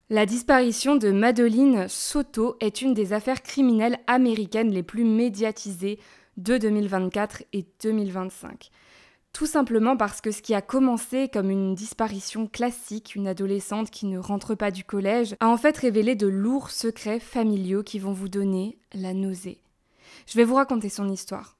La disparition de Madeleine Soto est une des affaires criminelles américaines les plus médiatisées de 2024 et 2025. Tout simplement parce que ce qui a commencé comme une disparition classique, une adolescente qui ne rentre pas du collège, a en fait révélé de lourds secrets familiaux qui vont vous donner la nausée. Je vais vous raconter son histoire.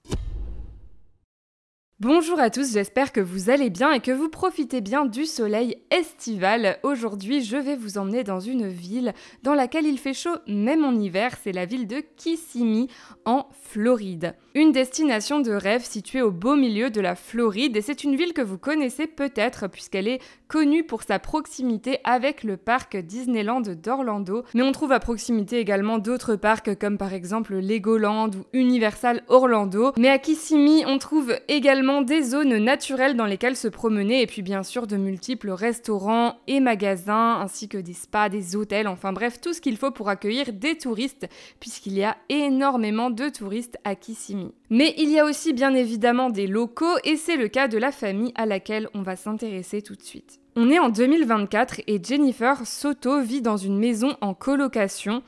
Bonjour à tous, j'espère que vous allez bien et que vous profitez bien du soleil estival. Aujourd'hui, je vais vous emmener dans une ville dans laquelle il fait chaud même en hiver, c'est la ville de Kissimmee en Floride. Une destination de rêve située au beau milieu de la Floride et c'est une ville que vous connaissez peut-être puisqu'elle est connue pour sa proximité avec le parc Disneyland d'Orlando. Mais on trouve à proximité également d'autres parcs comme par exemple Legoland ou Universal Orlando. Mais à Kissimmee, on trouve également des zones naturelles dans lesquelles se promener et puis bien sûr de multiples restaurants et magasins ainsi que des spas, des hôtels, enfin bref tout ce qu'il faut pour accueillir des touristes puisqu'il y a énormément de touristes à Kissimmee. Mais il y a aussi bien évidemment des locaux et c'est le cas de la famille à laquelle on va s'intéresser tout de suite. On est en 2024 et Jennifer Soto vit dans une maison en colocation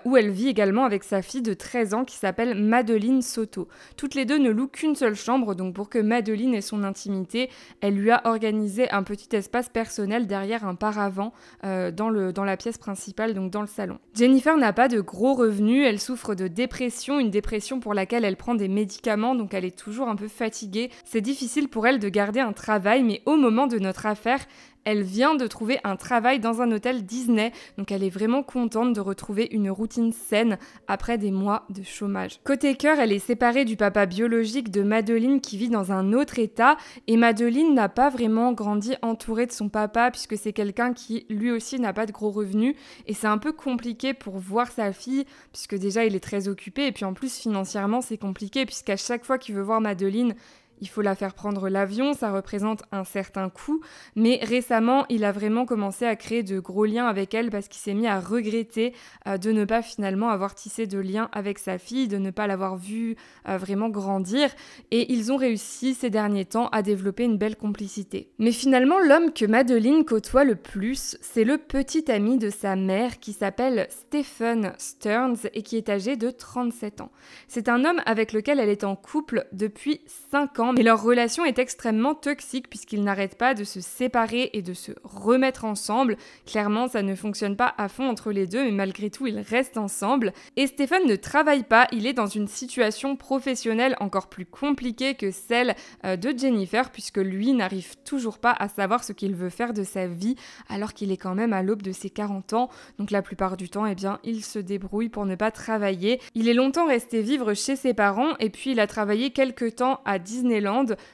où elle vit également avec sa fille de 13 ans qui s'appelle Madeleine Soto. Toutes les deux ne louent qu'une seule chambre, donc pour que Madeleine ait son intimité, elle lui a organisé un petit espace personnel derrière un paravent dans la pièce principale, donc dans le salon. Jennifer n'a pas de gros revenus, elle souffre de dépression, une dépression pour laquelle elle prend des médicaments, donc elle est toujours un peu fatiguée. C'est difficile pour elle de garder un travail, mais au moment de notre affaire, elle vient de trouver un travail dans un hôtel Disney, donc elle est vraiment contente de retrouver une routine saine après des mois de chômage. Côté cœur, elle est séparée du papa biologique de Madeleine qui vit dans un autre état et Madeleine n'a pas vraiment grandi entourée de son papa puisque c'est quelqu'un qui lui aussi n'a pas de gros revenus et c'est un peu compliqué pour voir sa fille puisque déjà il est très occupé et puis en plus financièrement c'est compliqué puisqu'à chaque fois qu'il veut voir Madeleine, il faut la faire prendre l'avion, ça représente un certain coût, mais récemment, il a vraiment commencé à créer de gros liens avec elle parce qu'il s'est mis à regretter de ne pas finalement avoir tissé de liens avec sa fille, de ne pas l'avoir vue vraiment grandir, et ils ont réussi ces derniers temps à développer une belle complicité. Mais finalement, l'homme que Madeleine côtoie le plus, c'est le petit ami de sa mère qui s'appelle Stephen Stearns et qui est âgé de 37 ans. C'est un homme avec lequel elle est en couple depuis 5 ans, mais leur relation est extrêmement toxique puisqu'ils n'arrêtent pas de se séparer et de se remettre ensemble. Clairement, ça ne fonctionne pas à fond entre les deux, mais malgré tout, ils restent ensemble. Et Stephen ne travaille pas, il est dans une situation professionnelle encore plus compliquée que celle de Jennifer puisque lui n'arrive toujours pas à savoir ce qu'il veut faire de sa vie alors qu'il est quand même à l'aube de ses 40 ans. Donc la plupart du temps, eh bien, il se débrouille pour ne pas travailler. Il est longtemps resté vivre chez ses parents et puis il a travaillé quelques temps à Disneyland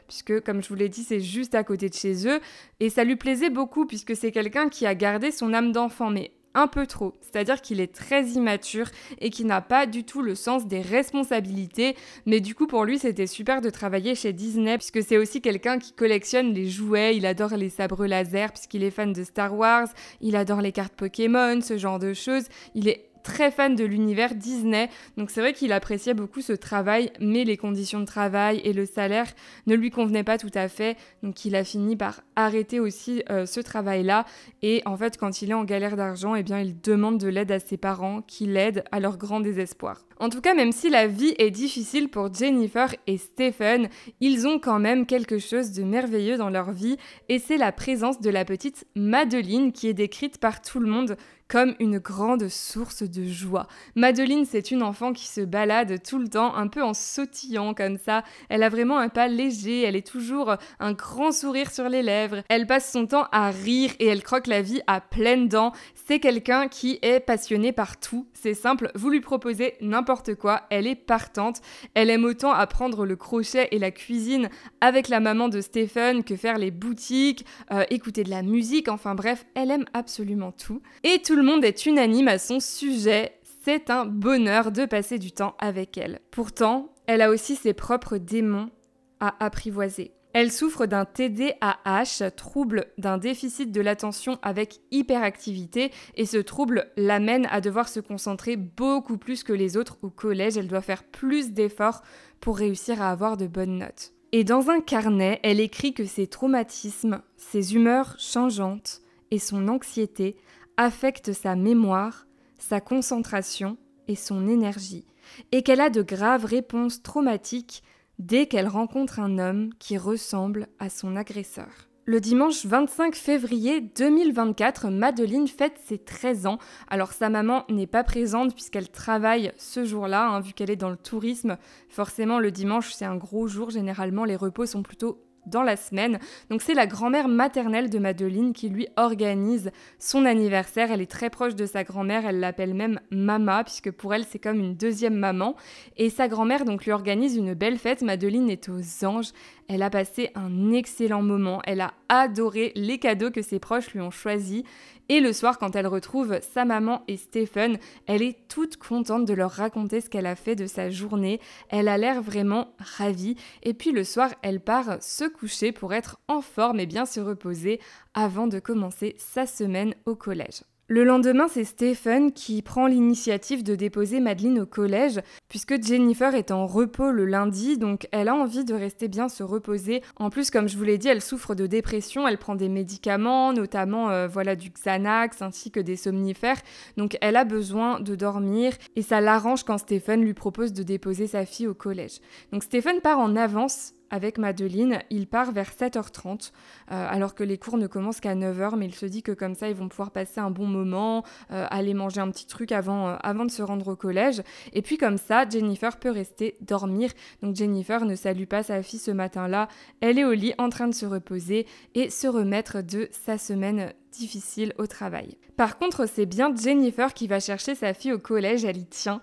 puisque comme je vous l'ai dit c'est juste à côté de chez eux et ça lui plaisait beaucoup puisque c'est quelqu'un qui a gardé son âme d'enfant mais un peu trop, c'est-à-dire qu'il est très immature et qui n'a pas du tout le sens des responsabilités, mais du coup pour lui c'était super de travailler chez Disney puisque c'est aussi quelqu'un qui collectionne les jouets, il adore les sabres laser puisqu'il est fan de Star Wars, il adore les cartes Pokémon, ce genre de choses, il est très fan de l'univers Disney, donc c'est vrai qu'il appréciait beaucoup ce travail, mais les conditions de travail et le salaire ne lui convenaient pas tout à fait, donc il a fini par arrêter aussi ce travail-là, et en fait quand il est en galère d'argent, eh bien il demande de l'aide à ses parents qui l'aident à leur grand désespoir. En tout cas, même si la vie est difficile pour Jennifer et Stephen, ils ont quand même quelque chose de merveilleux dans leur vie, et c'est la présence de la petite Madeleine qui est décrite par tout le monde comme une grande source de joie. Madeleine, c'est une enfant qui se balade tout le temps, un peu en sautillant comme ça. Elle a vraiment un pas léger, elle est toujours un grand sourire sur les lèvres. Elle passe son temps à rire et elle croque la vie à pleines dents. C'est quelqu'un qui est passionné par tout. C'est simple, vous lui proposez n'importe quoi, elle est partante. Elle aime autant apprendre le crochet et la cuisine avec la maman de Stephen que faire les boutiques, écouter de la musique, enfin bref, elle aime absolument tout. Et tout le monde est unanime à son sujet, c'est un bonheur de passer du temps avec elle. Pourtant, elle a aussi ses propres démons à apprivoiser. Elle souffre d'un TDAH, trouble d'un déficit de l'attention avec hyperactivité, et ce trouble l'amène à devoir se concentrer beaucoup plus que les autres au collège. Elle doit faire plus d'efforts pour réussir à avoir de bonnes notes. Et dans un carnet, elle écrit que ses traumatismes, ses humeurs changeantes et son anxiété affecte sa mémoire, sa concentration et son énergie, et qu'elle a de graves réponses traumatiques dès qu'elle rencontre un homme qui ressemble à son agresseur. Le dimanche 25 février 2024, Madeleine fête ses 13 ans. Alors sa maman n'est pas présente puisqu'elle travaille ce jour-là, vu qu'elle est dans le tourisme. Forcément, le dimanche, c'est un gros jour. Généralement, les repos sont plutôt dans la semaine. Donc c'est la grand-mère maternelle de Madeleine qui lui organise son anniversaire. Elle est très proche de sa grand-mère, elle l'appelle même Mama, puisque pour elle c'est comme une deuxième maman. Et sa grand-mère donc lui organise une belle fête. Madeleine est aux anges. Elle a passé un excellent moment. Elle a adoré les cadeaux que ses proches lui ont choisis. Et le soir, quand elle retrouve sa maman et Stephen, elle est toute contente de leur raconter ce qu'elle a fait de sa journée. Elle a l'air vraiment ravie. Et puis le soir, elle part se coucher pour être en forme et bien se reposer avant de commencer sa semaine au collège. Le lendemain, c'est Stephen qui prend l'initiative de déposer Madeleine au collège, puisque Jennifer est en repos le lundi, donc elle a envie de rester bien se reposer. En plus, comme je vous l'ai dit, elle souffre de dépression, elle prend des médicaments, notamment du Xanax ainsi que des somnifères, donc elle a besoin de dormir et ça l'arrange quand Stephen lui propose de déposer sa fille au collège. Donc Stephen part en avance avec Madeleine, il part vers 7h30, alors que les cours ne commencent qu'à 9h, mais il se dit que comme ça, ils vont pouvoir passer un bon moment, aller manger un petit truc avant de se rendre au collège. Et puis comme ça, Jennifer peut rester dormir. Donc Jennifer ne salue pas sa fille ce matin-là, elle est au lit en train de se reposer et se remettre de sa semaine difficile au travail. Par contre, c'est bien Jennifer qui va chercher sa fille au collège, elle y tient.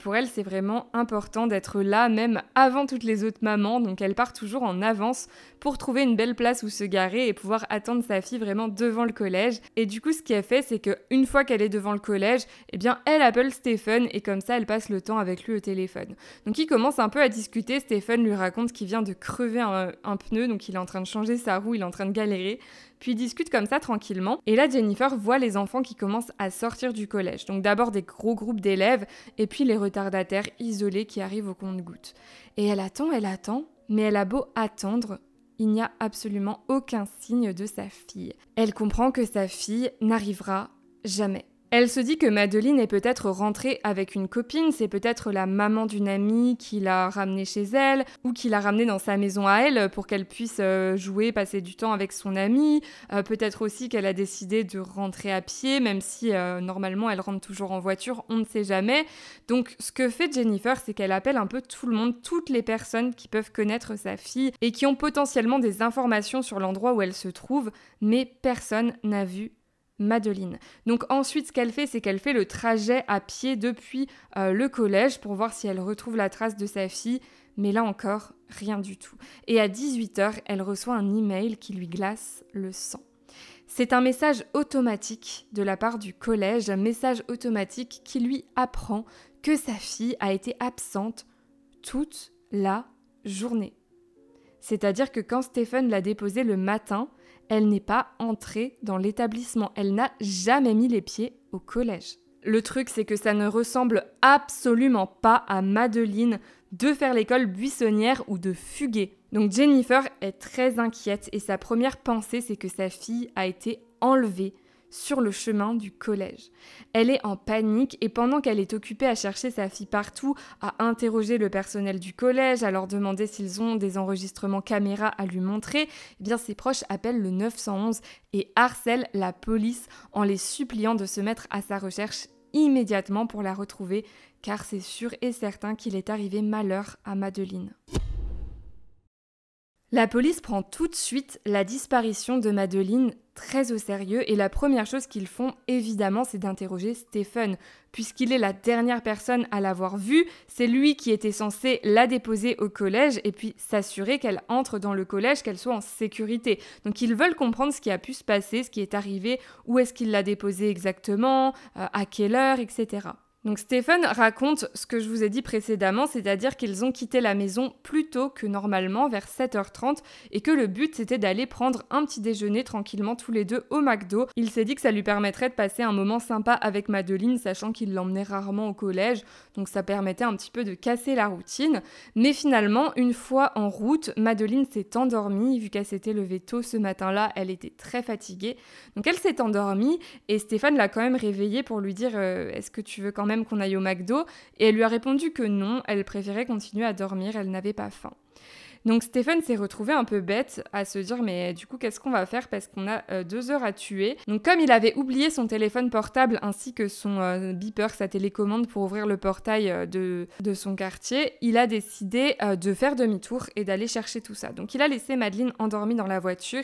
Pour elle, c'est vraiment important d'être là, même avant toutes les autres mamans, donc elle part toujours en avance pour trouver une belle place où se garer et pouvoir attendre sa fille vraiment devant le collège. Et du coup, ce qu'elle fait, c'est qu'une fois qu'elle est devant le collège, eh bien, elle appelle Stephen et comme ça, elle passe le temps avec lui au téléphone. Donc, il commence un peu à discuter. Stephen lui raconte qu'il vient de crever un pneu, donc il est en train de changer sa roue, il est en train de galérer. Puis ils discutent comme ça tranquillement. Et là, Jennifer voit les enfants qui commencent à sortir du collège. Donc d'abord des gros groupes d'élèves et puis les retardataires isolés qui arrivent au compte-gouttes. Et elle attend, mais elle a beau attendre, il n'y a absolument aucun signe de sa fille. Elle comprend que sa fille n'arrivera jamais. Elle se dit que Madeleine est peut-être rentrée avec une copine, c'est peut-être la maman d'une amie qui l'a ramenée chez elle ou qui l'a ramenée dans sa maison à elle pour qu'elle puisse jouer, passer du temps avec son amie. Peut-être aussi qu'elle a décidé de rentrer à pied, même si normalement elle rentre toujours en voiture, on ne sait jamais. Donc ce que fait Jennifer, c'est qu'elle appelle un peu tout le monde, toutes les personnes qui peuvent connaître sa fille et qui ont potentiellement des informations sur l'endroit où elle se trouve, mais personne n'a vu Madeleine. Donc ensuite, ce qu'elle fait, c'est qu'elle fait le trajet à pied depuis le collège pour voir si elle retrouve la trace de sa fille. Mais là encore, rien du tout. Et à 18h, elle reçoit un email qui lui glace le sang. C'est un message automatique de la part du collège, un message automatique qui lui apprend que sa fille a été absente toute la journée. C'est-à-dire que quand Stephen l'a déposée le matin, elle n'est pas entrée dans l'établissement. Elle n'a jamais mis les pieds au collège. Le truc, c'est que ça ne ressemble absolument pas à Madeleine de faire l'école buissonnière ou de fuguer. Donc Jennifer est très inquiète et sa première pensée, c'est que sa fille a été enlevée sur le chemin du collège. Elle est en panique et pendant qu'elle est occupée à chercher sa fille partout, à interroger le personnel du collège, à leur demander s'ils ont des enregistrements caméra à lui montrer, eh bien ses proches appellent le 911 et harcèlent la police en les suppliant de se mettre à sa recherche immédiatement pour la retrouver, car c'est sûr et certain qu'il est arrivé malheur à Madeleine. La police prend tout de suite la disparition de Madeleine très au sérieux et la première chose qu'ils font, évidemment, c'est d'interroger Stephen, puisqu'il est la dernière personne à l'avoir vue. C'est lui qui était censé la déposer au collège et puis s'assurer qu'elle entre dans le collège, qu'elle soit en sécurité. Donc ils veulent comprendre ce qui a pu se passer, ce qui est arrivé, où est-ce qu'il l'a déposée exactement, à quelle heure, etc. Donc Stephen raconte ce que je vous ai dit précédemment, c'est-à-dire qu'ils ont quitté la maison plus tôt que normalement, vers 7h30, et que le but c'était d'aller prendre un petit déjeuner tranquillement tous les deux au McDo. Il s'est dit que ça lui permettrait de passer un moment sympa avec Madeleine, sachant qu'il l'emmenait rarement au collège, donc ça permettait un petit peu de casser la routine. Mais finalement, une fois en route, Madeleine s'est endormie, vu qu'elle s'était levée tôt ce matin-là, elle était très fatiguée. Donc elle s'est endormie, et Stephen l'a quand même réveillée pour lui dire est-ce que tu veux quand même qu'on aille au McDo, et elle lui a répondu que non, elle préférait continuer à dormir, elle n'avait pas faim. Donc Stephen s'est retrouvé un peu bête à se dire mais du coup qu'est-ce qu'on va faire parce qu'on a 2 heures à tuer. Donc comme il avait oublié son téléphone portable ainsi que son beeper, sa télécommande pour ouvrir le portail de son quartier, il a décidé de faire demi-tour et d'aller chercher tout ça. Donc il a laissé Madeleine endormie dans la voiture.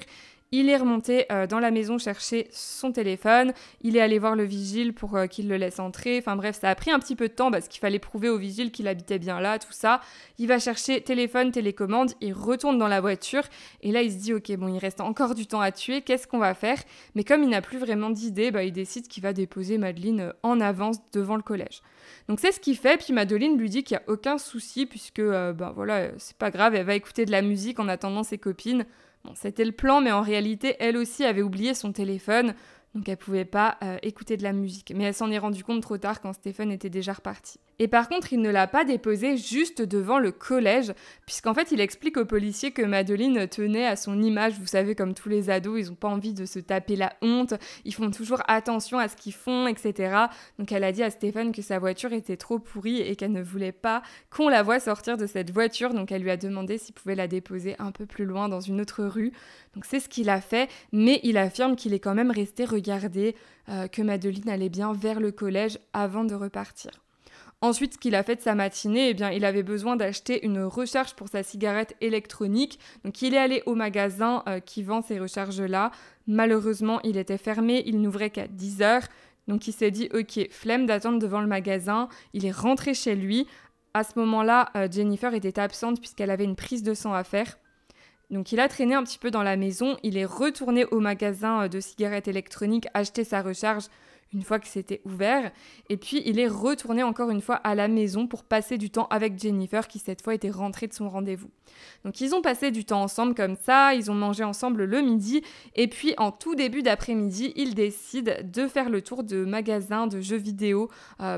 Il est remonté dans la maison chercher son téléphone, il est allé voir le vigile pour qu'il le laisse entrer, enfin bref, ça a pris un petit peu de temps parce qu'il fallait prouver au vigile qu'il habitait bien là, tout ça. Il va chercher téléphone, télécommande, il retourne dans la voiture et là il se dit ok bon il reste encore du temps à tuer, qu'est-ce qu'on va faire? Mais comme il n'a plus vraiment d'idée, il décide qu'il va déposer Madeleine en avance devant le collège. Donc c'est ce qu'il fait, puis Madeleine lui dit qu'il n'y a aucun souci puisque voilà, c'est pas grave, elle va écouter de la musique en attendant ses copines. Bon, c'était le plan, mais en réalité, elle aussi avait oublié son téléphone, donc elle pouvait pas écouter de la musique. Mais elle s'en est rendue compte trop tard quand Stephen était déjà reparti. Et par contre, il ne l'a pas déposée juste devant le collège, puisqu'en fait, il explique aux policiers que Madeleine tenait à son image. Vous savez, comme tous les ados, ils n'ont pas envie de se taper la honte, ils font toujours attention à ce qu'ils font, etc. Donc elle a dit à Stephen que sa voiture était trop pourrie et qu'elle ne voulait pas qu'on la voie sortir de cette voiture. Donc elle lui a demandé s'il pouvait la déposer un peu plus loin dans une autre rue. Donc c'est ce qu'il a fait, mais il affirme qu'il est quand même resté regarder que Madeleine allait bien vers le collège avant de repartir. Ensuite, ce qu'il a fait de sa matinée, il avait besoin d'acheter une recharge pour sa cigarette électronique. Donc, il est allé au magasin qui vend ces recharges-là. Malheureusement, il était fermé, il n'ouvrait qu'à 10h. Donc, il s'est dit, ok, flemme d'attendre devant le magasin. Il est rentré chez lui. À ce moment-là, Jennifer était absente puisqu'elle avait une prise de sang à faire. Donc, il a traîné un petit peu dans la maison. Il est retourné au magasin de cigarettes électroniques acheter sa recharge une fois que c'était ouvert. Et puis, il est retourné encore une fois à la maison pour passer du temps avec Jennifer, qui cette fois était rentrée de son rendez-vous. Donc, ils ont passé du temps ensemble comme ça, ils ont mangé ensemble le midi, et puis en tout début d'après-midi, ils décident de faire le tour de magasins de jeux vidéo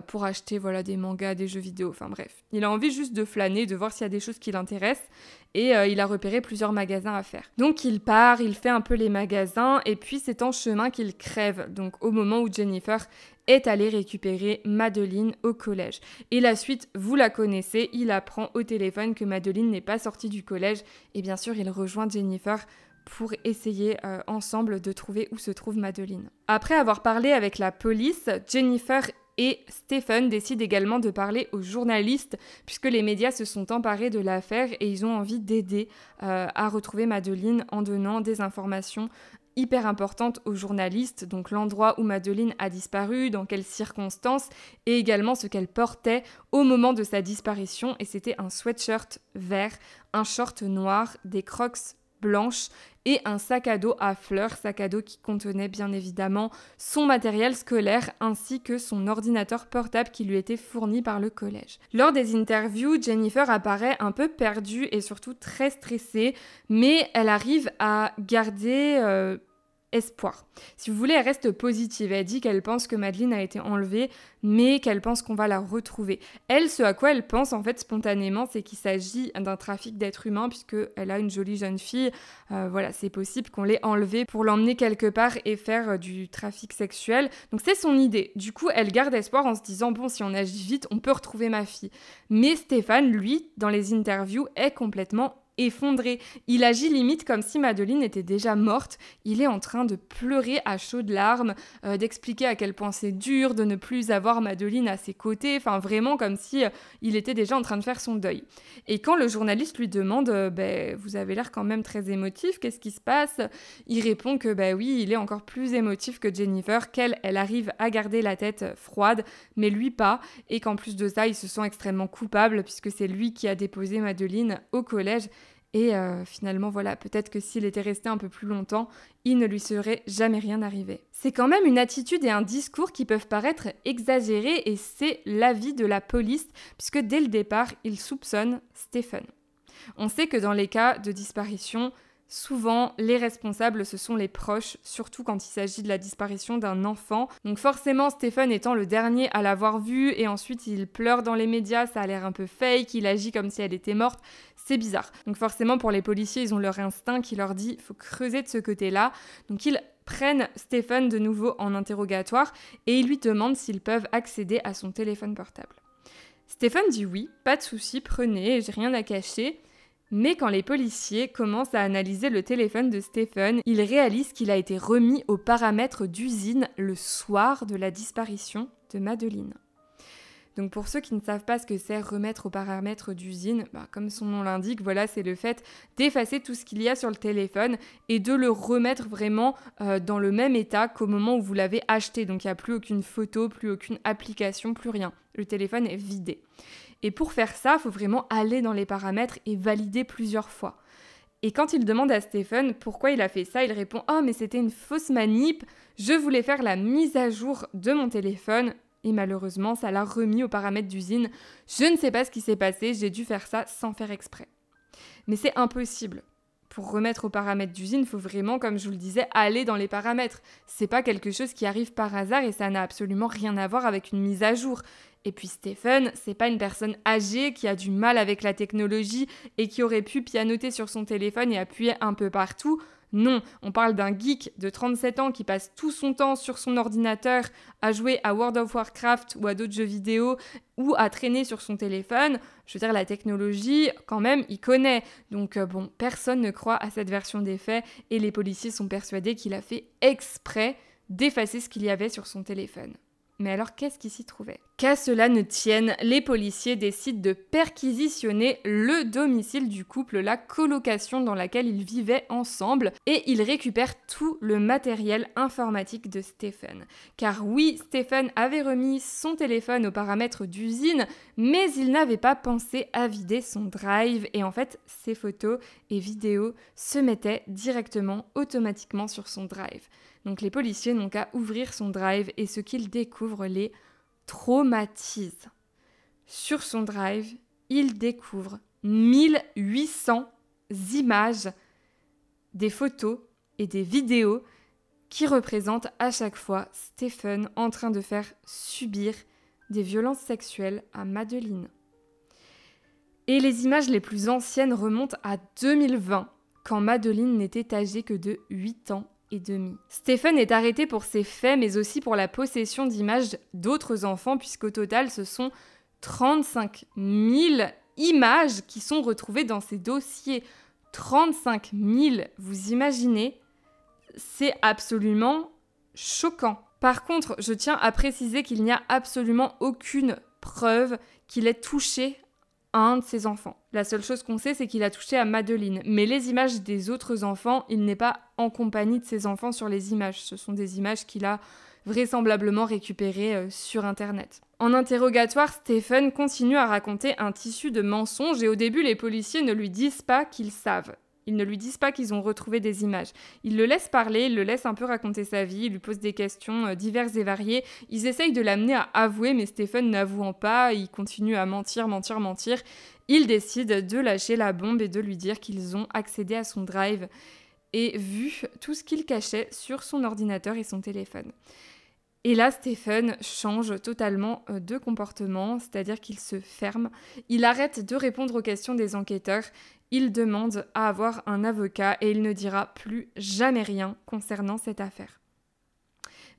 pour acheter des mangas, des jeux vidéo, enfin bref. Il a envie juste de flâner, de voir s'il y a des choses qui l'intéressent, et il a repéré plusieurs magasins à faire. Donc il part, il fait un peu les magasins, et puis c'est en chemin qu'il crève, donc au moment où Jennifer est allée récupérer Madeleine au collège. Et la suite, vous la connaissez, il apprend au téléphone que Madeleine n'est pas sortie du collège, et bien sûr il rejoint Jennifer pour essayer ensemble de trouver où se trouve Madeleine. Après avoir parlé avec la police, Jennifer et Stephen décident également de parler aux journalistes puisque les médias se sont emparés de l'affaire et ils ont envie d'aider à retrouver Madeleine en donnant des informations hyper importantes aux journalistes, donc l'endroit où Madeleine a disparu, dans quelles circonstances, et également ce qu'elle portait au moment de sa disparition. Et c'était un sweatshirt vert, un short noir, des Crocs blanches et un sac à dos à fleurs, sac à dos qui contenait bien évidemment son matériel scolaire ainsi que son ordinateur portable qui lui était fourni par le collège. Lors des interviews, Jennifer apparaît un peu perdue et surtout très stressée, mais elle arrive à garder espoir. Si vous voulez, elle reste positive. Elle dit qu'elle pense que Madeleine a été enlevée, mais qu'elle pense qu'on va la retrouver. Elle, ce à quoi elle pense en fait spontanément, c'est qu'il s'agit d'un trafic d'êtres humains puisqu'elle a une jolie jeune fille. C'est possible qu'on l'ait enlevée pour l'emmener quelque part et faire du trafic sexuel. Donc c'est son idée. Du coup, elle garde espoir en se disant bon, si on agit vite, on peut retrouver ma fille. Mais Stephen, lui, dans les interviews, est complètement effondré. Il agit limite comme si Madeleine était déjà morte. Il est en train de pleurer à chaudes larmes, d'expliquer à quel point c'est dur de ne plus avoir Madeleine à ses côtés, enfin vraiment comme si il était déjà en train de faire son deuil. Et quand le journaliste lui demande vous avez l'air quand même très émotif, qu'est-ce qui se passe ? Il répond que oui, il est encore plus émotif que Jennifer, qu'elle arrive à garder la tête froide, mais lui pas, et qu'en plus de ça, il se sent extrêmement coupable puisque c'est lui qui a déposé Madeleine au collège. Et finalement, voilà, peut-être que s'il était resté un peu plus longtemps, il ne lui serait jamais rien arrivé. C'est quand même une attitude et un discours qui peuvent paraître exagérés et c'est l'avis de la police, puisque dès le départ, ils soupçonnent Stephen. On sait que dans les cas de disparition, souvent, les responsables, ce sont les proches, surtout quand il s'agit de la disparition d'un enfant. Donc forcément, Stephen étant le dernier à l'avoir vue, et ensuite il pleure dans les médias, ça a l'air un peu fake, il agit comme si elle était morte, c'est bizarre. Donc forcément, pour les policiers, ils ont leur instinct qui leur dit « faut creuser de ce côté-là ». Donc ils prennent Stephen de nouveau en interrogatoire, et ils lui demandent s'ils peuvent accéder à son téléphone portable. Stephen dit oui, pas de souci, prenez, j'ai rien à cacher. Mais quand les policiers commencent à analyser le téléphone de Stephen, ils réalisent qu'il a été remis aux paramètres d'usine le soir de la disparition de Madeleine. Donc pour ceux qui ne savent pas ce que c'est remettre aux paramètres d'usine, comme son nom l'indique, voilà, c'est le fait d'effacer tout ce qu'il y a sur le téléphone et de le remettre vraiment dans le même état qu'au moment où vous l'avez acheté. Donc il n'y a plus aucune photo, plus aucune application, plus rien. Le téléphone est vidé. Et pour faire ça, il faut vraiment aller dans les paramètres et valider plusieurs fois. Et quand il demande à Stephen pourquoi il a fait ça, il répond « Oh, mais c'était une fausse manip, je voulais faire la mise à jour de mon téléphone. » Et malheureusement, ça l'a remis aux paramètres d'usine. Je ne sais pas ce qui s'est passé, j'ai dû faire ça sans faire exprès. Mais c'est impossible. Pour remettre aux paramètres d'usine, il faut vraiment, comme je vous le disais, aller dans les paramètres. C'est pas quelque chose qui arrive par hasard et ça n'a absolument rien à voir avec une mise à jour. Et puis Stephen, c'est pas une personne âgée qui a du mal avec la technologie et qui aurait pu pianoter sur son téléphone et appuyer un peu partout. Non, on parle d'un geek de 37 ans qui passe tout son temps sur son ordinateur à jouer à World of Warcraft ou à d'autres jeux vidéo ou à traîner sur son téléphone. Je veux dire, la technologie, quand même, il connaît. Donc personne ne croit à cette version des faits et les policiers sont persuadés qu'il a fait exprès d'effacer ce qu'il y avait sur son téléphone. Mais alors, qu'est-ce qui s'y trouvait ? Qu'à cela ne tienne, les policiers décident de perquisitionner le domicile du couple, la colocation dans laquelle ils vivaient ensemble, et ils récupèrent tout le matériel informatique de Stephen. Car oui, Stephen avait remis son téléphone aux paramètres d'usine, mais il n'avait pas pensé à vider son drive, et en fait, ses photos et vidéos se mettaient directement, automatiquement sur son drive. Donc les policiers n'ont qu'à ouvrir son drive et ce qu'ils découvrent les traumatise. Sur son drive, ils découvrent 1800 images, des photos et des vidéos qui représentent à chaque fois Stephen en train de faire subir des violences sexuelles à Madeleine. Et les images les plus anciennes remontent à 2020, quand Madeleine n'était âgée que de 8 ans et demi. Stephen est arrêté pour ces faits, mais aussi pour la possession d'images d'autres enfants, puisqu'au total, ce sont 35 000 images qui sont retrouvées dans ces dossiers. 35 000, vous imaginez ? C'est absolument choquant. Par contre, je tiens à préciser qu'il n'y a absolument aucune preuve qu'il ait touché à un de ses enfants. La seule chose qu'on sait, c'est qu'il a touché à Madeleine. Mais les images des autres enfants, il n'est pas en compagnie de ses enfants sur les images. Ce sont des images qu'il a vraisemblablement récupérées sur Internet. En interrogatoire, Stephen continue à raconter un tissu de mensonges et au début, les policiers ne lui disent pas qu'ils savent. Ils ne lui disent pas qu'ils ont retrouvé des images. Ils le laissent parler, ils le laissent un peu raconter sa vie, ils lui posent des questions diverses et variées. Ils essayent de l'amener à avouer, mais Stephen n'avouant pas, il continue à mentir. Ils décident de lâcher la bombe et de lui dire qu'ils ont accédé à son drive et vu tout ce qu'il cachait sur son ordinateur et son téléphone. Et là, Stephen change totalement de comportement, c'est-à-dire qu'il se ferme. Il arrête de répondre aux questions des enquêteurs. Il demande à avoir un avocat et il ne dira plus jamais rien concernant cette affaire.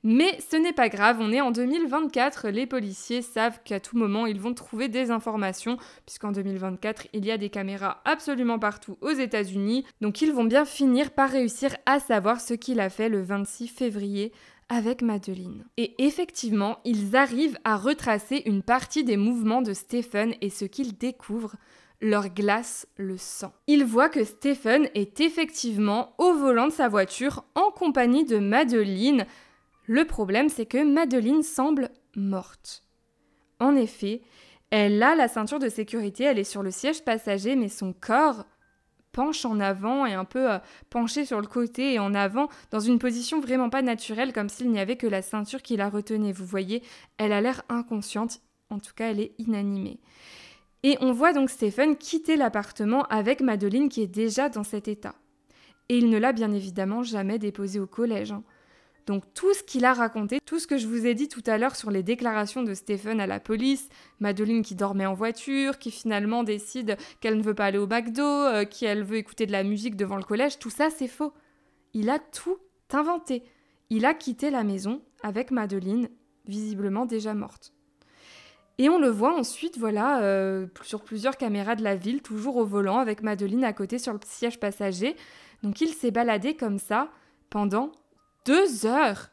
Mais ce n'est pas grave, on est en 2024, les policiers savent qu'à tout moment ils vont trouver des informations, puisqu'en 2024 il y a des caméras absolument partout aux États-Unis, donc ils vont bien finir par réussir à savoir ce qu'il a fait le 26 février avec Madeleine. Et effectivement, ils arrivent à retracer une partie des mouvements de Stephen et ce qu'ils découvrent leur glace le sang. Ils voient que Stephen est effectivement au volant de sa voiture en compagnie de Madeleine. Le problème, c'est que Madeleine semble morte. En effet, elle a la ceinture de sécurité, elle est sur le siège passager, mais son corps penche en avant et un peu penché sur le côté et en avant, dans une position vraiment pas naturelle, comme s'il n'y avait que la ceinture qui la retenait. Vous voyez, elle a l'air inconsciente, en tout cas elle est inanimée. Et on voit donc Stephen quitter l'appartement avec Madeleine qui est déjà dans cet état. Et il ne l'a bien évidemment jamais déposée au collège. Donc tout ce qu'il a raconté, tout ce que je vous ai dit tout à l'heure sur les déclarations de Stephen à la police, Madeleine qui dormait en voiture, qui finalement décide qu'elle ne veut pas aller au McDo, qu'elle veut écouter de la musique devant le collège, tout ça c'est faux. Il a tout inventé. Il a quitté la maison avec Madeleine, visiblement déjà morte. Et on le voit ensuite, sur plusieurs caméras de la ville, toujours au volant, avec Madeleine à côté sur le siège passager. Donc il s'est baladé comme ça pendant 2 heures.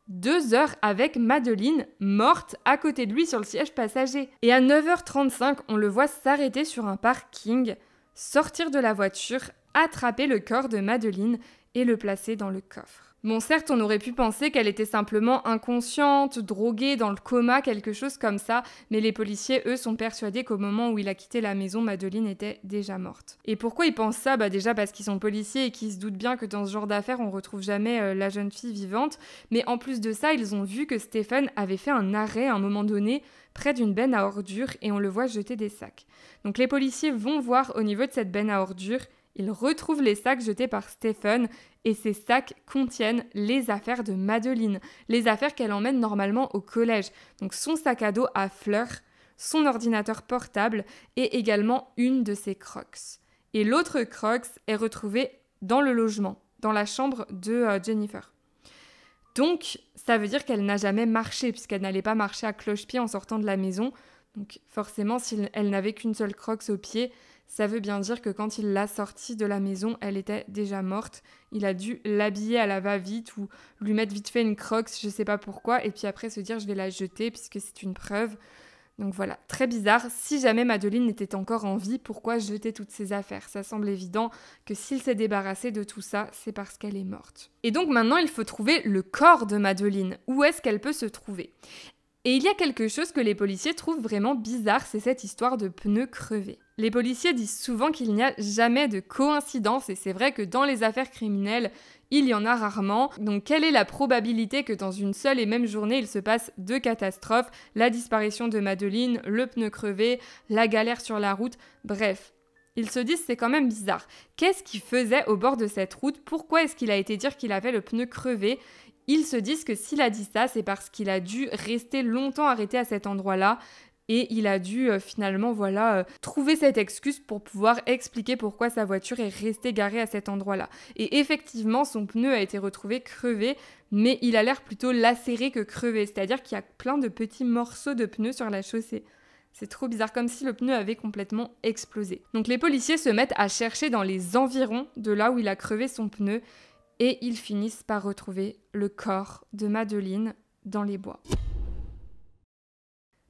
2 heures avec Madeleine morte à côté de lui sur le siège passager. Et à 9h35, on le voit s'arrêter sur un parking, sortir de la voiture, attraper le corps de Madeleine et le placer dans le coffre. Bon, certes, on aurait pu penser qu'elle était simplement inconsciente, droguée, dans le coma, quelque chose comme ça, mais les policiers, eux, sont persuadés qu'au moment où il a quitté la maison, Madeleine était déjà morte. Et pourquoi ils pensent ça ? Déjà parce qu'ils sont policiers et qu'ils se doutent bien que dans ce genre d'affaires, on retrouve jamais la jeune fille vivante, mais en plus de ça, ils ont vu que Stephen avait fait un arrêt à un moment donné près d'une benne à ordures et on le voit jeter des sacs. Donc les policiers vont voir au niveau de cette benne à ordures. Ils retrouvent les sacs jetés par Stephen et ces sacs contiennent les affaires de Madeleine, les affaires qu'elle emmène normalement au collège. Donc son sac à dos à fleurs, son ordinateur portable et également une de ses Crocs. Et l'autre Crocs est retrouvée dans le logement, dans la chambre de Jennifer. Donc ça veut dire qu'elle n'a jamais marché puisqu'elle n'allait pas marcher à cloche-pied en sortant de la maison. Donc forcément, si elle n'avait qu'une seule Crocs au pied, ça veut bien dire que quand il l'a sortie de la maison, elle était déjà morte. Il a dû l'habiller à la va-vite ou lui mettre vite fait une Crocs, je sais pas pourquoi, et puis après se dire je vais la jeter puisque c'est une preuve. Donc voilà, très bizarre. Si jamais Madeleine était encore en vie, pourquoi jeter toutes ses affaires ? Ça semble évident que s'il s'est débarrassé de tout ça, c'est parce qu'elle est morte. Et donc maintenant, il faut trouver le corps de Madeleine. Où est-ce qu'elle peut se trouver ? Et il y a quelque chose que les policiers trouvent vraiment bizarre, c'est cette histoire de pneus crevés. Les policiers disent souvent qu'il n'y a jamais de coïncidence, et c'est vrai que dans les affaires criminelles, il y en a rarement. Donc quelle est la probabilité que dans une seule et même journée, il se passe 2 catastrophes, la disparition de Madeleine, le pneu crevé, la galère sur la route, bref. Ils se disent c'est quand même bizarre. Qu'est-ce qu'il faisait au bord de cette route ? Pourquoi est-ce qu'il a été dire qu'il avait le pneu crevé ? Ils se disent que s'il a dit ça, c'est parce qu'il a dû rester longtemps arrêté à cet endroit-là et il a dû finalement trouver cette excuse pour pouvoir expliquer pourquoi sa voiture est restée garée à cet endroit-là. Et effectivement, son pneu a été retrouvé crevé, mais il a l'air plutôt lacéré que crevé, c'est-à-dire qu'il y a plein de petits morceaux de pneus sur la chaussée. C'est trop bizarre, comme si le pneu avait complètement explosé. Donc les policiers se mettent à chercher dans les environs de là où il a crevé son pneu et ils finissent par retrouver le corps de Madeleine dans les bois.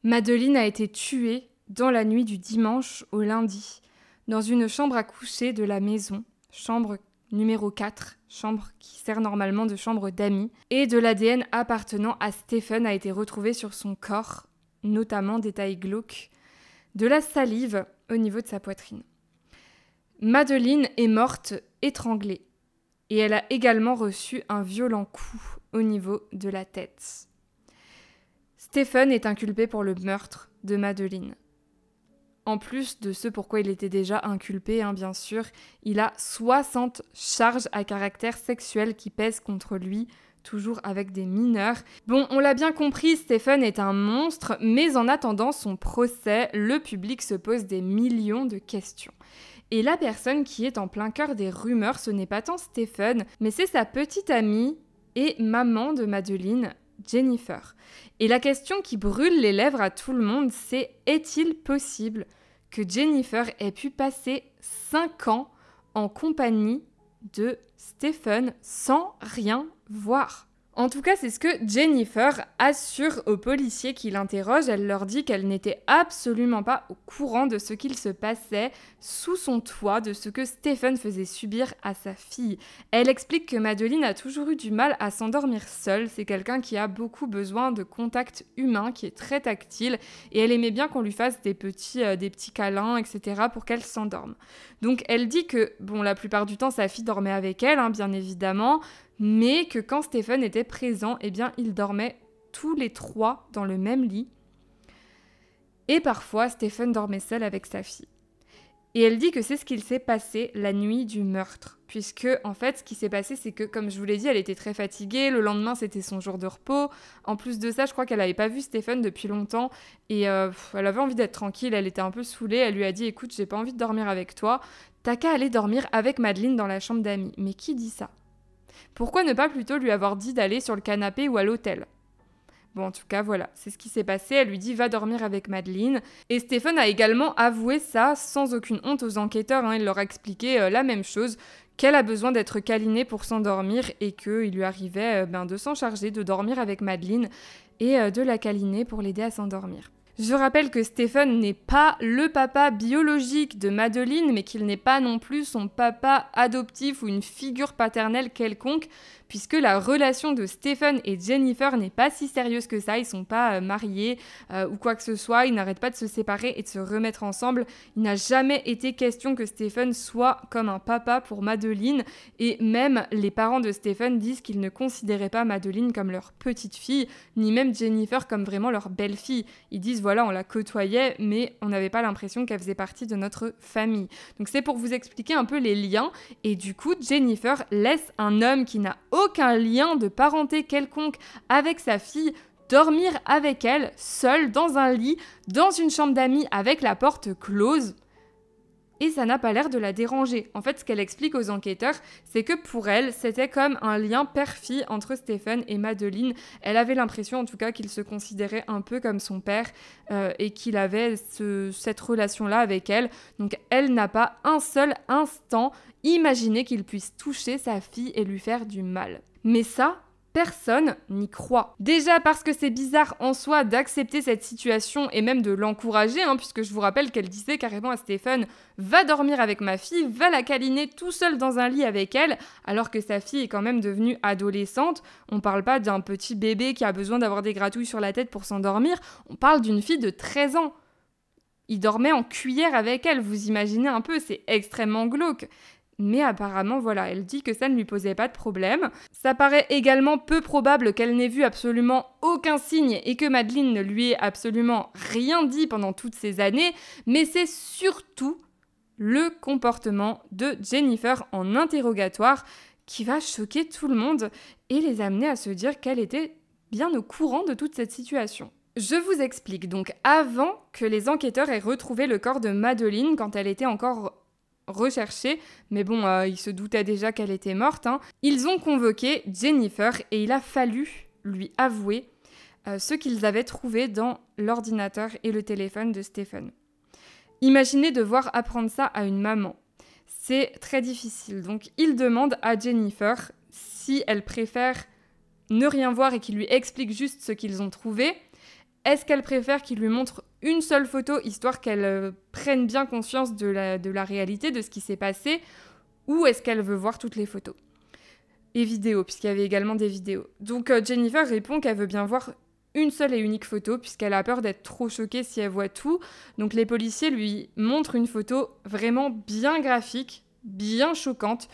Madeleine a été tuée dans la nuit du dimanche au lundi, dans une chambre à coucher de la maison, chambre numéro 4, chambre qui sert normalement de chambre d'amis, et de l'ADN appartenant à Stephen a été retrouvé sur son corps, notamment des tailles glauques, de la salive au niveau de sa poitrine. Madeleine est morte étranglée, et elle a également reçu un violent coup au niveau de la tête. Stephen est inculpé pour le meurtre de Madeleine. En plus de ce pourquoi il était déjà inculpé, bien sûr, il a 60 charges à caractère sexuel qui pèsent contre lui, toujours avec des mineurs. Bon, on l'a bien compris, Stephen est un monstre, mais en attendant son procès, le public se pose des millions de questions. Et la personne qui est en plein cœur des rumeurs, ce n'est pas tant Stephen, mais c'est sa petite amie et maman de Madeleine, Jennifer. Et la question qui brûle les lèvres à tout le monde, c'est est-il possible que Jennifer ait pu passer 5 ans en compagnie de Stephen sans rien voir ? En tout cas, c'est ce que Jennifer assure aux policiers qui l'interrogent. Elle leur dit qu'elle n'était absolument pas au courant de ce qu'il se passait sous son toit, de ce que Stephen faisait subir à sa fille. Elle explique que Madeleine a toujours eu du mal à s'endormir seule. C'est quelqu'un qui a beaucoup besoin de contact humain, qui est très tactile, et elle aimait bien qu'on lui fasse des petits câlins, etc. pour qu'elle s'endorme. Donc elle dit que, bon, la plupart du temps, sa fille dormait avec elle, bien évidemment, mais que quand Stephen était présent, eh bien, ils dormaient tous les trois dans le même lit. Et parfois, Stephen dormait seul avec sa fille. Et elle dit que c'est ce qu'il s'est passé la nuit du meurtre. Puisque, en fait, ce qui s'est passé, c'est que, comme je vous l'ai dit, elle était très fatiguée. Le lendemain, c'était son jour de repos. En plus de ça, je crois qu'elle n'avait pas vu Stephen depuis longtemps. Et elle avait envie d'être tranquille. Elle était un peu saoulée. Elle lui a dit « Écoute, j'ai pas envie de dormir avec toi. T'as qu'à aller dormir avec Madeleine dans la chambre d'amis. » Mais qui dit ça ? Pourquoi ne pas plutôt lui avoir dit d'aller sur le canapé ou à l'hôtel ? Bon, en tout cas, voilà, c'est ce qui s'est passé. Elle lui dit « Va dormir avec Madeleine ». Et Stephen a également avoué ça sans aucune honte aux enquêteurs. Il leur a expliqué la même chose, qu'elle a besoin d'être câlinée pour s'endormir et qu'il lui arrivait de s'en charger, de dormir avec Madeleine et de la câliner pour l'aider à s'endormir. Je rappelle que Stephen n'est pas le papa biologique de Madeleine, mais qu'il n'est pas non plus son papa adoptif ou une figure paternelle quelconque, puisque la relation de Stephen et Jennifer n'est pas si sérieuse que ça. Ils sont pas mariés ou quoi que ce soit, ils n'arrêtent pas de se séparer et de se remettre ensemble. Il n'a jamais été question que Stephen soit comme un papa pour Madeleine, et même les parents de Stephen disent qu'ils ne considéraient pas Madeleine comme leur petite fille, ni même Jennifer comme vraiment leur belle-fille. Ils disent voilà, on la côtoyait, mais on n'avait pas l'impression qu'elle faisait partie de notre famille. Donc c'est pour vous expliquer un peu les liens, et du coup Jennifer laisse un homme qui n'a aucun lien de parenté quelconque avec sa fille dormir avec elle, seule, dans un lit, dans une chambre d'amis avec la porte close. Et ça n'a pas l'air de la déranger. En fait, ce qu'elle explique aux enquêteurs, c'est que pour elle, c'était comme un lien père-fille entre Stephen et Madeleine. Elle avait l'impression, en tout cas, qu'il se considérait un peu comme son père et qu'il avait cette relation-là avec elle. Donc, elle n'a pas un seul instant imaginé qu'il puisse toucher sa fille et lui faire du mal. Mais ça, personne n'y croit. Déjà parce que c'est bizarre en soi d'accepter cette situation et même de l'encourager, puisque je vous rappelle qu'elle disait carrément à Stephen « Va dormir avec ma fille, va la câliner tout seul dans un lit avec elle », alors que sa fille est quand même devenue adolescente. On parle pas d'un petit bébé qui a besoin d'avoir des gratouilles sur la tête pour s'endormir, on parle d'une fille de 13 ans. Il dormait en cuillère avec elle, vous imaginez un peu, c'est extrêmement glauque. Mais apparemment, voilà, elle dit que ça ne lui posait pas de problème. Ça paraît également peu probable qu'elle n'ait vu absolument aucun signe et que Madeleine ne lui ait absolument rien dit pendant toutes ces années, mais c'est surtout le comportement de Jennifer en interrogatoire qui va choquer tout le monde et les amener à se dire qu'elle était bien au courant de toute cette situation. Je vous explique. Donc, avant que les enquêteurs aient retrouvé le corps de Madeleine, quand elle était encore recherchée, mais bon, ils se doutaient déjà qu'elle était morte, ils ont convoqué Jennifer et il a fallu lui avouer ce qu'ils avaient trouvé dans l'ordinateur et le téléphone de Stephen. Imaginez devoir apprendre ça à une maman. C'est très difficile. Donc, il demande à Jennifer si elle préfère ne rien voir et qu'il lui explique juste ce qu'ils ont trouvé. Est-ce qu'elle préfère qu'il lui montre une seule photo, histoire qu'elle prenne bien conscience de la réalité, de ce qui s'est passé, ou est-ce qu'elle veut voir toutes les photos et vidéos, puisqu'il y avait également des vidéos. Donc Jennifer répond qu'elle veut bien voir une seule et unique photo, puisqu'elle a peur d'être trop choquée si elle voit tout. Donc les policiers lui montrent une photo vraiment bien graphique, bien choquante,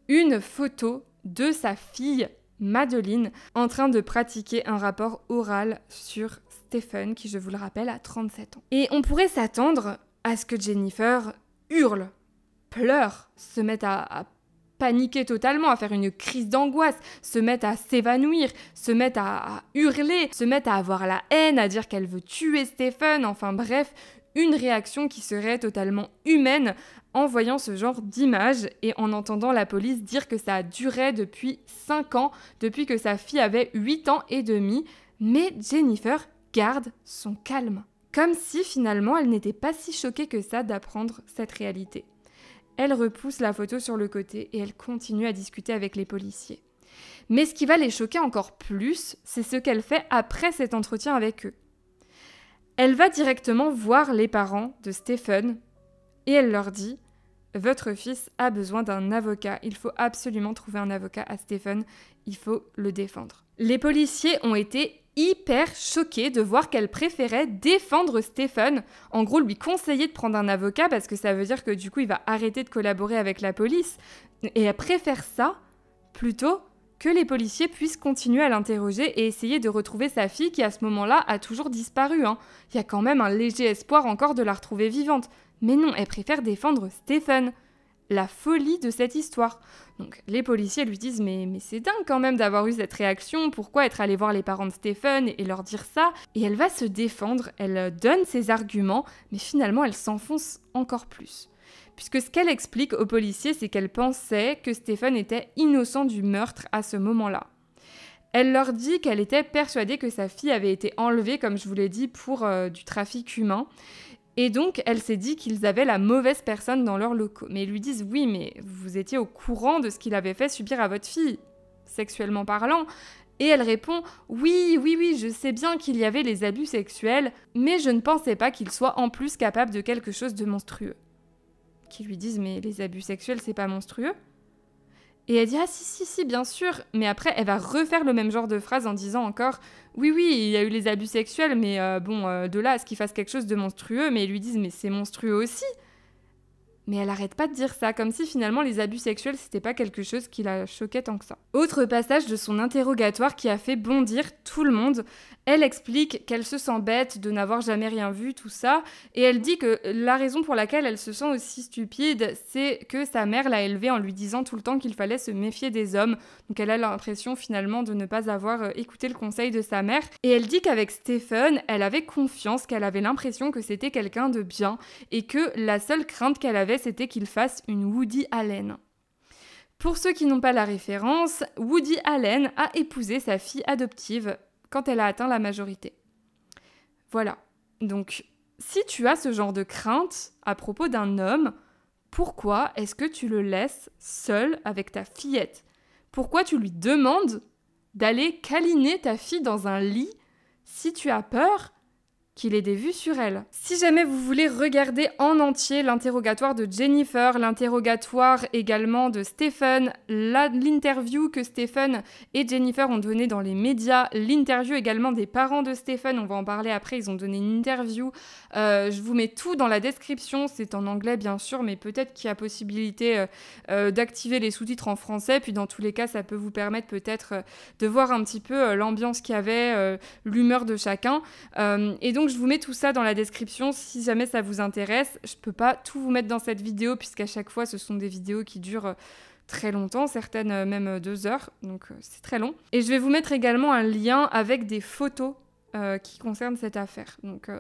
une photo de sa fille Madeleine en train de pratiquer un rapport oral sur Stephen, qui, je vous le rappelle, a 37 ans. Et on pourrait s'attendre à ce que Jennifer hurle, pleure, se mette à paniquer totalement, à faire une crise d'angoisse, se mette à s'évanouir, se mette à hurler, se mette à avoir la haine, à dire qu'elle veut tuer Stephen, enfin bref, une réaction qui serait totalement humaine en voyant ce genre d'images et en entendant la police dire que ça a duré depuis 5 ans, depuis que sa fille avait 8 ans et demi, mais Jennifer garde son calme. Comme si finalement elle n'était pas si choquée que ça d'apprendre cette réalité. Elle repousse la photo sur le côté et elle continue à discuter avec les policiers. Mais ce qui va les choquer encore plus, c'est ce qu'elle fait après cet entretien avec eux. Elle va directement voir les parents de Stephen et elle leur dit « Votre fils a besoin d'un avocat. Il faut absolument trouver un avocat à Stephen. Il faut le défendre. » Les policiers ont été hyper choqués de voir qu'elle préférait défendre Stephen. En gros, lui conseiller de prendre un avocat parce que ça veut dire que du coup, il va arrêter de collaborer avec la police. Et elle préfère ça plutôt que les policiers puissent continuer à l'interroger et essayer de retrouver sa fille qui, à ce moment-là, a toujours disparu. Il y a quand même un léger espoir encore de la retrouver vivante. Mais non, elle préfère défendre Stephen. La folie de cette histoire. Donc les policiers lui disent mais c'est dingue quand même d'avoir eu cette réaction, pourquoi être allé voir les parents de Stephen et leur dire ça? Et elle va se défendre, elle donne ses arguments, mais finalement elle s'enfonce encore plus. Puisque ce qu'elle explique aux policiers, c'est qu'elle pensait que Stephen était innocent du meurtre à ce moment-là. Elle leur dit qu'elle était persuadée que sa fille avait été enlevée, comme je vous l'ai dit, pour du trafic humain. Et donc, elle s'est dit qu'ils avaient la mauvaise personne dans leurs locaux. Mais ils lui disent « Oui, mais vous étiez au courant de ce qu'il avait fait subir à votre fille, sexuellement parlant ?» Et elle répond « Oui, je sais bien qu'il y avait les abus sexuels, mais je ne pensais pas qu'il soit en plus capable de quelque chose de monstrueux. » Qui lui disent « Mais les abus sexuels, c'est pas monstrueux ?» Et elle dit « Ah si, bien sûr !» Mais après, elle va refaire le même genre de phrase en disant encore « Oui, il y a eu les abus sexuels, mais de là à ce qu'il fasse quelque chose de monstrueux, mais ils lui disent « Mais c'est monstrueux aussi !» Mais elle arrête pas de dire ça, comme si finalement les abus sexuels, c'était pas quelque chose qui la choquait tant que ça. Autre passage de son interrogatoire qui a fait bondir tout le monde. Elle explique qu'elle se sent bête de n'avoir jamais rien vu, tout ça, et elle dit que la raison pour laquelle elle se sent aussi stupide, c'est que sa mère l'a élevée en lui disant tout le temps qu'il fallait se méfier des hommes. Donc elle a l'impression finalement de ne pas avoir écouté le conseil de sa mère. Et elle dit qu'avec Stephen, elle avait confiance, qu'elle avait l'impression que c'était quelqu'un de bien, et que la seule crainte qu'elle avait, c'était qu'il fasse une Woody Allen. Pour ceux qui n'ont pas la référence, Woody Allen a épousé sa fille adoptive quand elle a atteint la majorité. Voilà. Donc, si tu as ce genre de crainte à propos d'un homme, pourquoi est-ce que tu le laisses seul avec ta fillette? Pourquoi tu lui demandes d'aller câliner ta fille dans un lit si tu as peur qu'il ait des vues sur elle? Si jamais vous voulez regarder en entier l'interrogatoire de Jennifer, l'interrogatoire également de Stephen, l'interview que Stephen et Jennifer ont donnée dans les médias, l'interview également des parents de Stephen, on va en parler après, ils ont donné une interview. Je vous mets tout dans la description, c'est en anglais bien sûr, mais peut-être qu'il y a possibilité d'activer les sous-titres en français, puis dans tous les cas, ça peut vous permettre peut-être de voir un petit peu l'ambiance qu'il y avait, l'humeur de chacun. Et donc, je vous mets tout ça dans la description si jamais ça vous intéresse. Je peux pas tout vous mettre dans cette vidéo puisqu'à chaque fois, ce sont des vidéos qui durent très longtemps, certaines même 2 heures, donc c'est très long. Et je vais vous mettre également un lien avec des photos qui concernent cette affaire. Donc,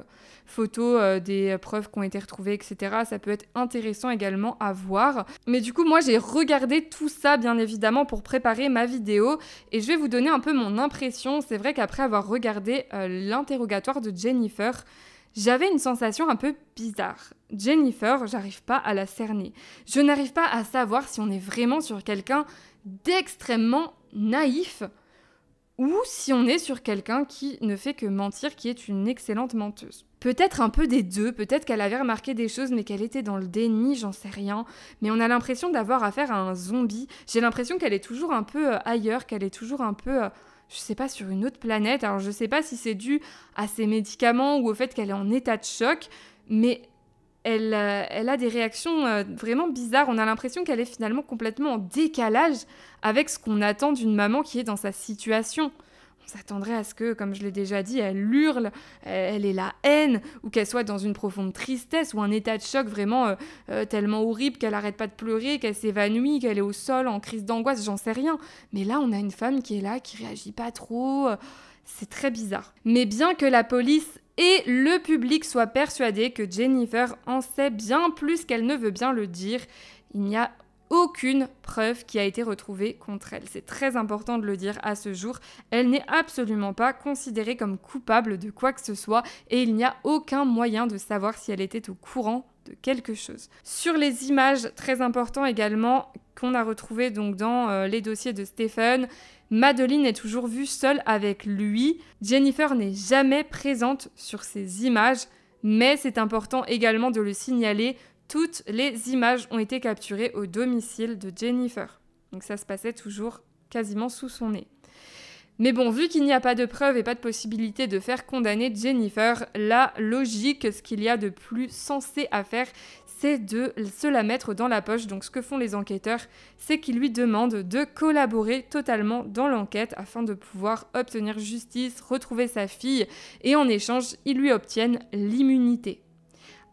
photos des preuves qui ont été retrouvées, etc. Ça peut être intéressant également à voir. Mais du coup, moi, j'ai regardé tout ça, bien évidemment, pour préparer ma vidéo. Et je vais vous donner un peu mon impression. C'est vrai qu'après avoir regardé l'interrogatoire de Jennifer, j'avais une sensation un peu bizarre. Jennifer, j'arrive pas à la cerner. Je n'arrive pas à savoir si on est vraiment sur quelqu'un d'extrêmement naïf ou si on est sur quelqu'un qui ne fait que mentir, qui est une excellente menteuse. Peut-être un peu des deux, peut-être qu'elle avait remarqué des choses mais qu'elle était dans le déni, j'en sais rien. Mais on a l'impression d'avoir affaire à un zombie. J'ai l'impression qu'elle est toujours un peu ailleurs, qu'elle est toujours un peu, je sais pas, sur une autre planète. Alors je sais pas si c'est dû à ses médicaments ou au fait qu'elle est en état de choc, mais elle a des réactions vraiment bizarres. On a l'impression qu'elle est finalement complètement en décalage avec ce qu'on attend d'une maman qui est dans sa situation. On s'attendrait à ce que, comme je l'ai déjà dit, elle hurle, elle ait la haine, ou qu'elle soit dans une profonde tristesse, ou un état de choc vraiment tellement horrible qu'elle arrête pas de pleurer, qu'elle s'évanouit, qu'elle est au sol en crise d'angoisse, j'en sais rien. Mais là, on a une femme qui est là, qui réagit pas trop. C'est très bizarre. Mais bien que la police et le public soient persuadés que Jennifer en sait bien plus qu'elle ne veut bien le dire, il n'y a aucune preuve qui a été retrouvée contre elle. C'est très important de le dire à ce jour. Elle n'est absolument pas considérée comme coupable de quoi que ce soit et il n'y a aucun moyen de savoir si elle était au courant de quelque chose. Sur les images, très important également, qu'on a retrouvées donc dans les dossiers de Stephen, Madeline est toujours vue seule avec lui. Jennifer n'est jamais présente sur ces images, mais c'est important également de le signaler, toutes les images ont été capturées au domicile de Jennifer. Donc ça se passait toujours quasiment sous son nez. Mais bon, vu qu'il n'y a pas de preuves et pas de possibilité de faire condamner Jennifer, la logique, ce qu'il y a de plus sensé à faire, c'est de se la mettre dans la poche. Donc ce que font les enquêteurs, c'est qu'ils lui demandent de collaborer totalement dans l'enquête afin de pouvoir obtenir justice, retrouver sa fille, et en échange, ils lui obtiennent l'immunité.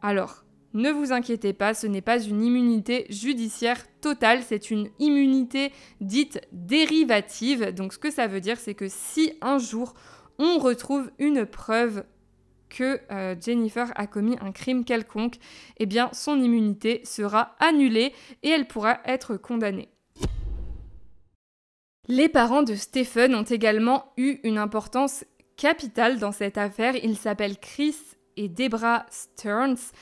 Alors, ne vous inquiétez pas, ce n'est pas une immunité judiciaire totale, c'est une immunité dite dérivative. Donc ce que ça veut dire, c'est que si un jour on retrouve une preuve que Jennifer a commis un crime quelconque, eh bien son immunité sera annulée et elle pourra être condamnée. Les parents de Stephen ont également eu une importance capitale dans cette affaire. Ils s'appellent Chris et Debra Stearns.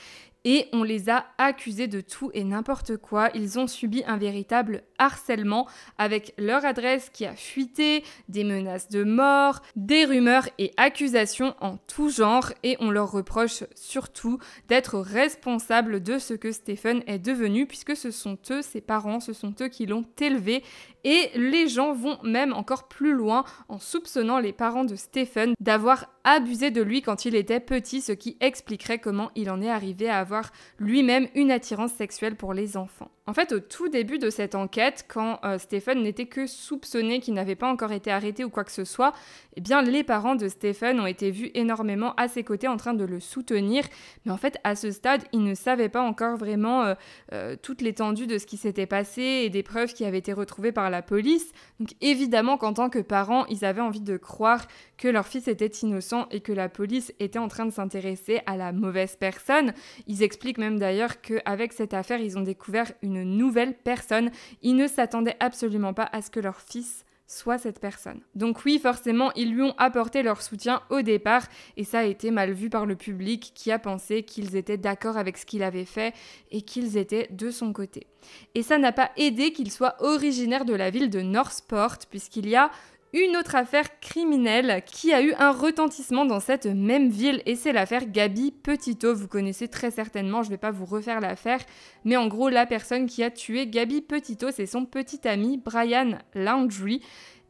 Et on les a accusés de tout et n'importe quoi. Ils ont subi un véritable harcèlement avec leur adresse qui a fuité, des menaces de mort, des rumeurs et accusations en tout genre. Et on leur reproche surtout d'être responsables de ce que Stephen est devenu, puisque ce sont eux, ses parents, ce sont eux qui l'ont élevé. Et les gens vont même encore plus loin en soupçonnant les parents de Stephen d'avoir abusé de lui quand il était petit, ce qui expliquerait comment il en est arrivé à avoir lui-même une attirance sexuelle pour les enfants. En fait, au tout début de cette enquête, quand Stephen n'était que soupçonné, qu'il n'avait pas encore été arrêté ou quoi que ce soit, eh bien les parents de Stephen ont été vus énormément à ses côtés en train de le soutenir. Mais en fait, à ce stade, ils ne savaient pas encore vraiment toute l'étendue de ce qui s'était passé et des preuves qui avaient été retrouvées par la police. Donc évidemment qu'en tant que parents, ils avaient envie de croire que leur fils était innocent et que la police était en train de s'intéresser à la mauvaise personne. Ils expliquent même d'ailleurs qu'avec cette affaire, ils ont découvert une nouvelle personne. Ils ne s'attendaient absolument pas à ce que leur fils soit cette personne. Donc oui, forcément, ils lui ont apporté leur soutien au départ et ça a été mal vu par le public qui a pensé qu'ils étaient d'accord avec ce qu'il avait fait et qu'ils étaient de son côté. Et ça n'a pas aidé qu'il soit originaire de la ville de Northport, puisqu'il y a une autre affaire criminelle qui a eu un retentissement dans cette même ville et c'est l'affaire Gabby Petito. Vous connaissez très certainement, je ne vais pas vous refaire l'affaire, mais en gros la personne qui a tué Gabby Petito, c'est son petit ami Brian Laundrie.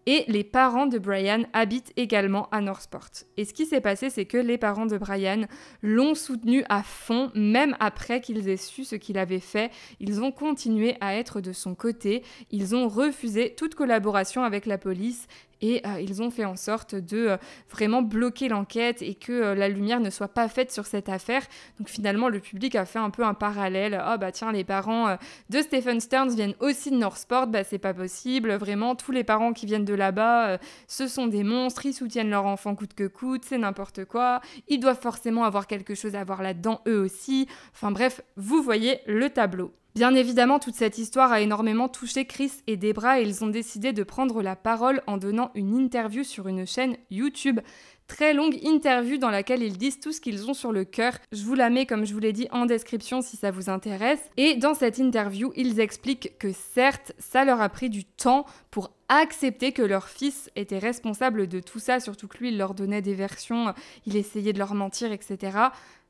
Et les parents de Brian habitent également à Northport. Et ce qui s'est passé, c'est que les parents de Brian l'ont soutenu à fond, même après qu'ils aient su ce qu'il avait fait. Ils ont continué à être de son côté. Ils ont refusé toute collaboration avec la police. Et ils ont fait en sorte de vraiment bloquer l'enquête et que la lumière ne soit pas faite sur cette affaire. Donc finalement, le public a fait un peu un parallèle. « Oh bah tiens, les parents de Stephen Stearns viennent aussi de Northport. Bah c'est pas possible. Vraiment, tous les parents qui viennent de là-bas, ce sont des monstres. Ils soutiennent leur enfant coûte que coûte. C'est n'importe quoi. Ils doivent forcément avoir quelque chose à voir là-dedans, eux aussi. » Enfin bref, vous voyez le tableau. Bien évidemment, toute cette histoire a énormément touché Chris et Debra et ils ont décidé de prendre la parole en donnant une interview sur une chaîne YouTube. Très longue interview dans laquelle ils disent tout ce qu'ils ont sur le cœur. Je vous la mets, comme je vous l'ai dit, en description si ça vous intéresse. Et dans cette interview, ils expliquent que certes, ça leur a pris du temps pour accepter que leur fils était responsable de tout ça, surtout que lui, il leur donnait des versions, il essayait de leur mentir, etc.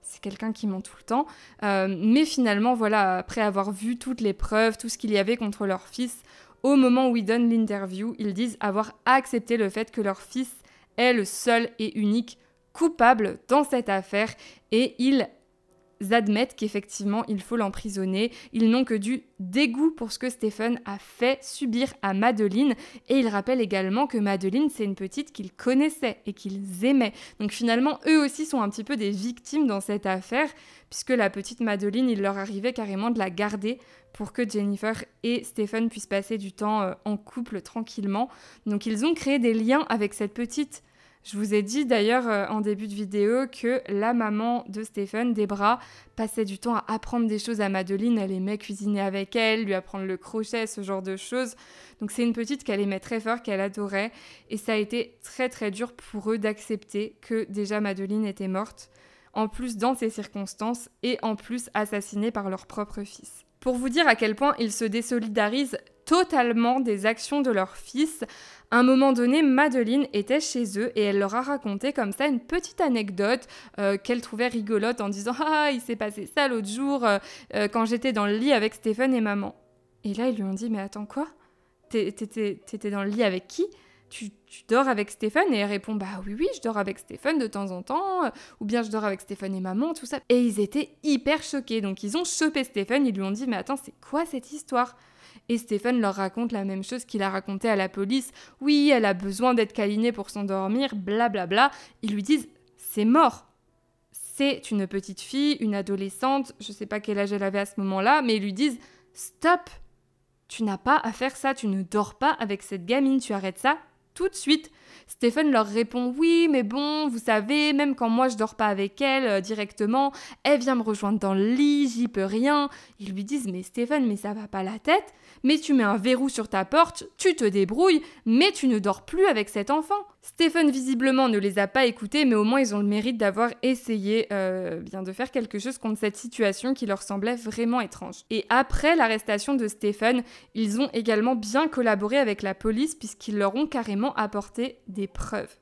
C'est quelqu'un qui ment tout le temps. Mais finalement, voilà, après avoir vu toutes les preuves, tout ce qu'il y avait contre leur fils, au moment où ils donnent l'interview, ils disent avoir accepté le fait que leur fils est le seul et unique coupable dans cette affaire et ils admettent qu'effectivement il faut l'emprisonner. Ils n'ont que du dégoût pour ce que Stephen a fait subir à Madeline et ils rappellent également que Madeline c'est une petite qu'ils connaissaient et qu'ils aimaient. Donc finalement eux aussi sont un petit peu des victimes dans cette affaire puisque la petite Madeline il leur arrivait carrément de la garder pour que Jennifer et Stephen puissent passer du temps en couple tranquillement. Donc ils ont créé des liens avec cette petite. Je vous ai dit d'ailleurs en début de vidéo que la maman de Stephen, Debra, passait du temps à apprendre des choses à Madeline. Elle aimait cuisiner avec elle, lui apprendre le crochet, ce genre de choses. Donc c'est une petite qu'elle aimait très fort, qu'elle adorait. Et ça a été très très dur pour eux d'accepter que déjà Madeline était morte. En plus dans ces circonstances et en plus assassinée par leur propre fils. Pour vous dire à quel point ils se désolidarisent totalement des actions de leur fils, À un moment donné, Madeleine était chez eux et elle leur a raconté comme ça une petite anecdote qu'elle trouvait rigolote en disant « Ah, il s'est passé ça l'autre jour quand j'étais dans le lit avec Stephen et maman. » Et là, ils lui ont dit « Mais attends, quoi ? T'étais dans le lit avec qui ? Tu dors avec Stephen ?» Et elle répond « Bah oui, je dors avec Stephen de temps en temps, ou bien je dors avec Stephen et maman, tout ça. » Et ils étaient hyper choqués, donc ils ont chopé Stephen, ils lui ont dit « Mais attends, c'est quoi cette histoire ?» Et Stephen leur raconte la même chose qu'il a raconté à la police. Oui, elle a besoin d'être câlinée pour s'endormir, blablabla. Ils lui disent « C'est mort !» C'est une petite fille, une adolescente, je sais pas quel âge elle avait à ce moment-là, mais ils lui disent « Stop ! Tu n'as pas à faire ça, tu ne dors pas avec cette gamine, tu arrêtes ça tout de suite. » Stephen leur répond « Oui, mais bon, vous savez, même quand moi je dors pas avec elle directement, elle vient me rejoindre dans le lit, j'y peux rien. » Ils lui disent « Mais Stephen, mais ça va pas la tête, mais tu mets un verrou sur ta porte, tu te débrouilles, mais tu ne dors plus avec cet enfant. » Stephen visiblement ne les a pas écoutés, mais au moins ils ont le mérite d'avoir essayé bien de faire quelque chose contre cette situation qui leur semblait vraiment étrange. Et après l'arrestation de Stephen, ils ont également bien collaboré avec la police puisqu'ils leur ont carrément apporté des preuves.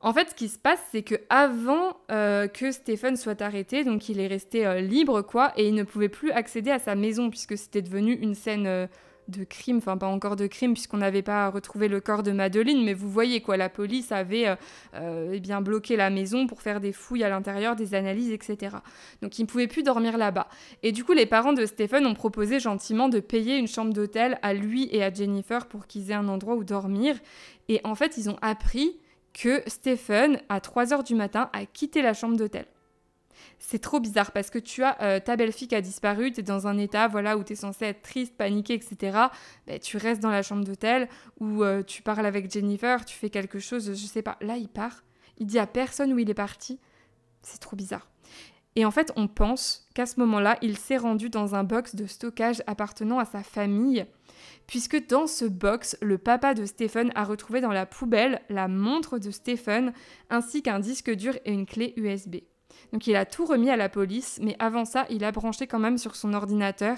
En fait, ce qui se passe, c'est que avant que Stephen soit arrêté, donc il est resté libre, quoi, et il ne pouvait plus accéder à sa maison puisque c'était devenu une scène de crime, enfin pas encore de crime puisqu'on n'avait pas retrouvé le corps de Madeleine, mais vous voyez quoi, la police avait bien bloqué la maison pour faire des fouilles à l'intérieur, des analyses, etc. Donc il ne pouvait plus dormir là-bas. Et du coup, les parents de Stephen ont proposé gentiment de payer une chambre d'hôtel à lui et à Jennifer pour qu'ils aient un endroit où dormir. Et en fait, ils ont appris que Stephen, à 3h du matin, a quitté la chambre d'hôtel. C'est trop bizarre parce que tu as ta belle-fille qui a disparu, tu es dans un état voilà, où tu es censé être triste, paniqué, etc. Ben, tu restes dans la chambre d'hôtel ou tu parles avec Jennifer, tu fais quelque chose, je sais pas. Là, il part, il dit à personne où il est parti. C'est trop bizarre. Et en fait, on pense qu'à ce moment-là, il s'est rendu dans un box de stockage appartenant à sa famille, puisque dans ce box, le papa de Stephen a retrouvé dans la poubelle la montre de Stephen, ainsi qu'un disque dur et une clé USB. Donc il a tout remis à la police, mais avant ça, il a branché quand même sur son ordinateur.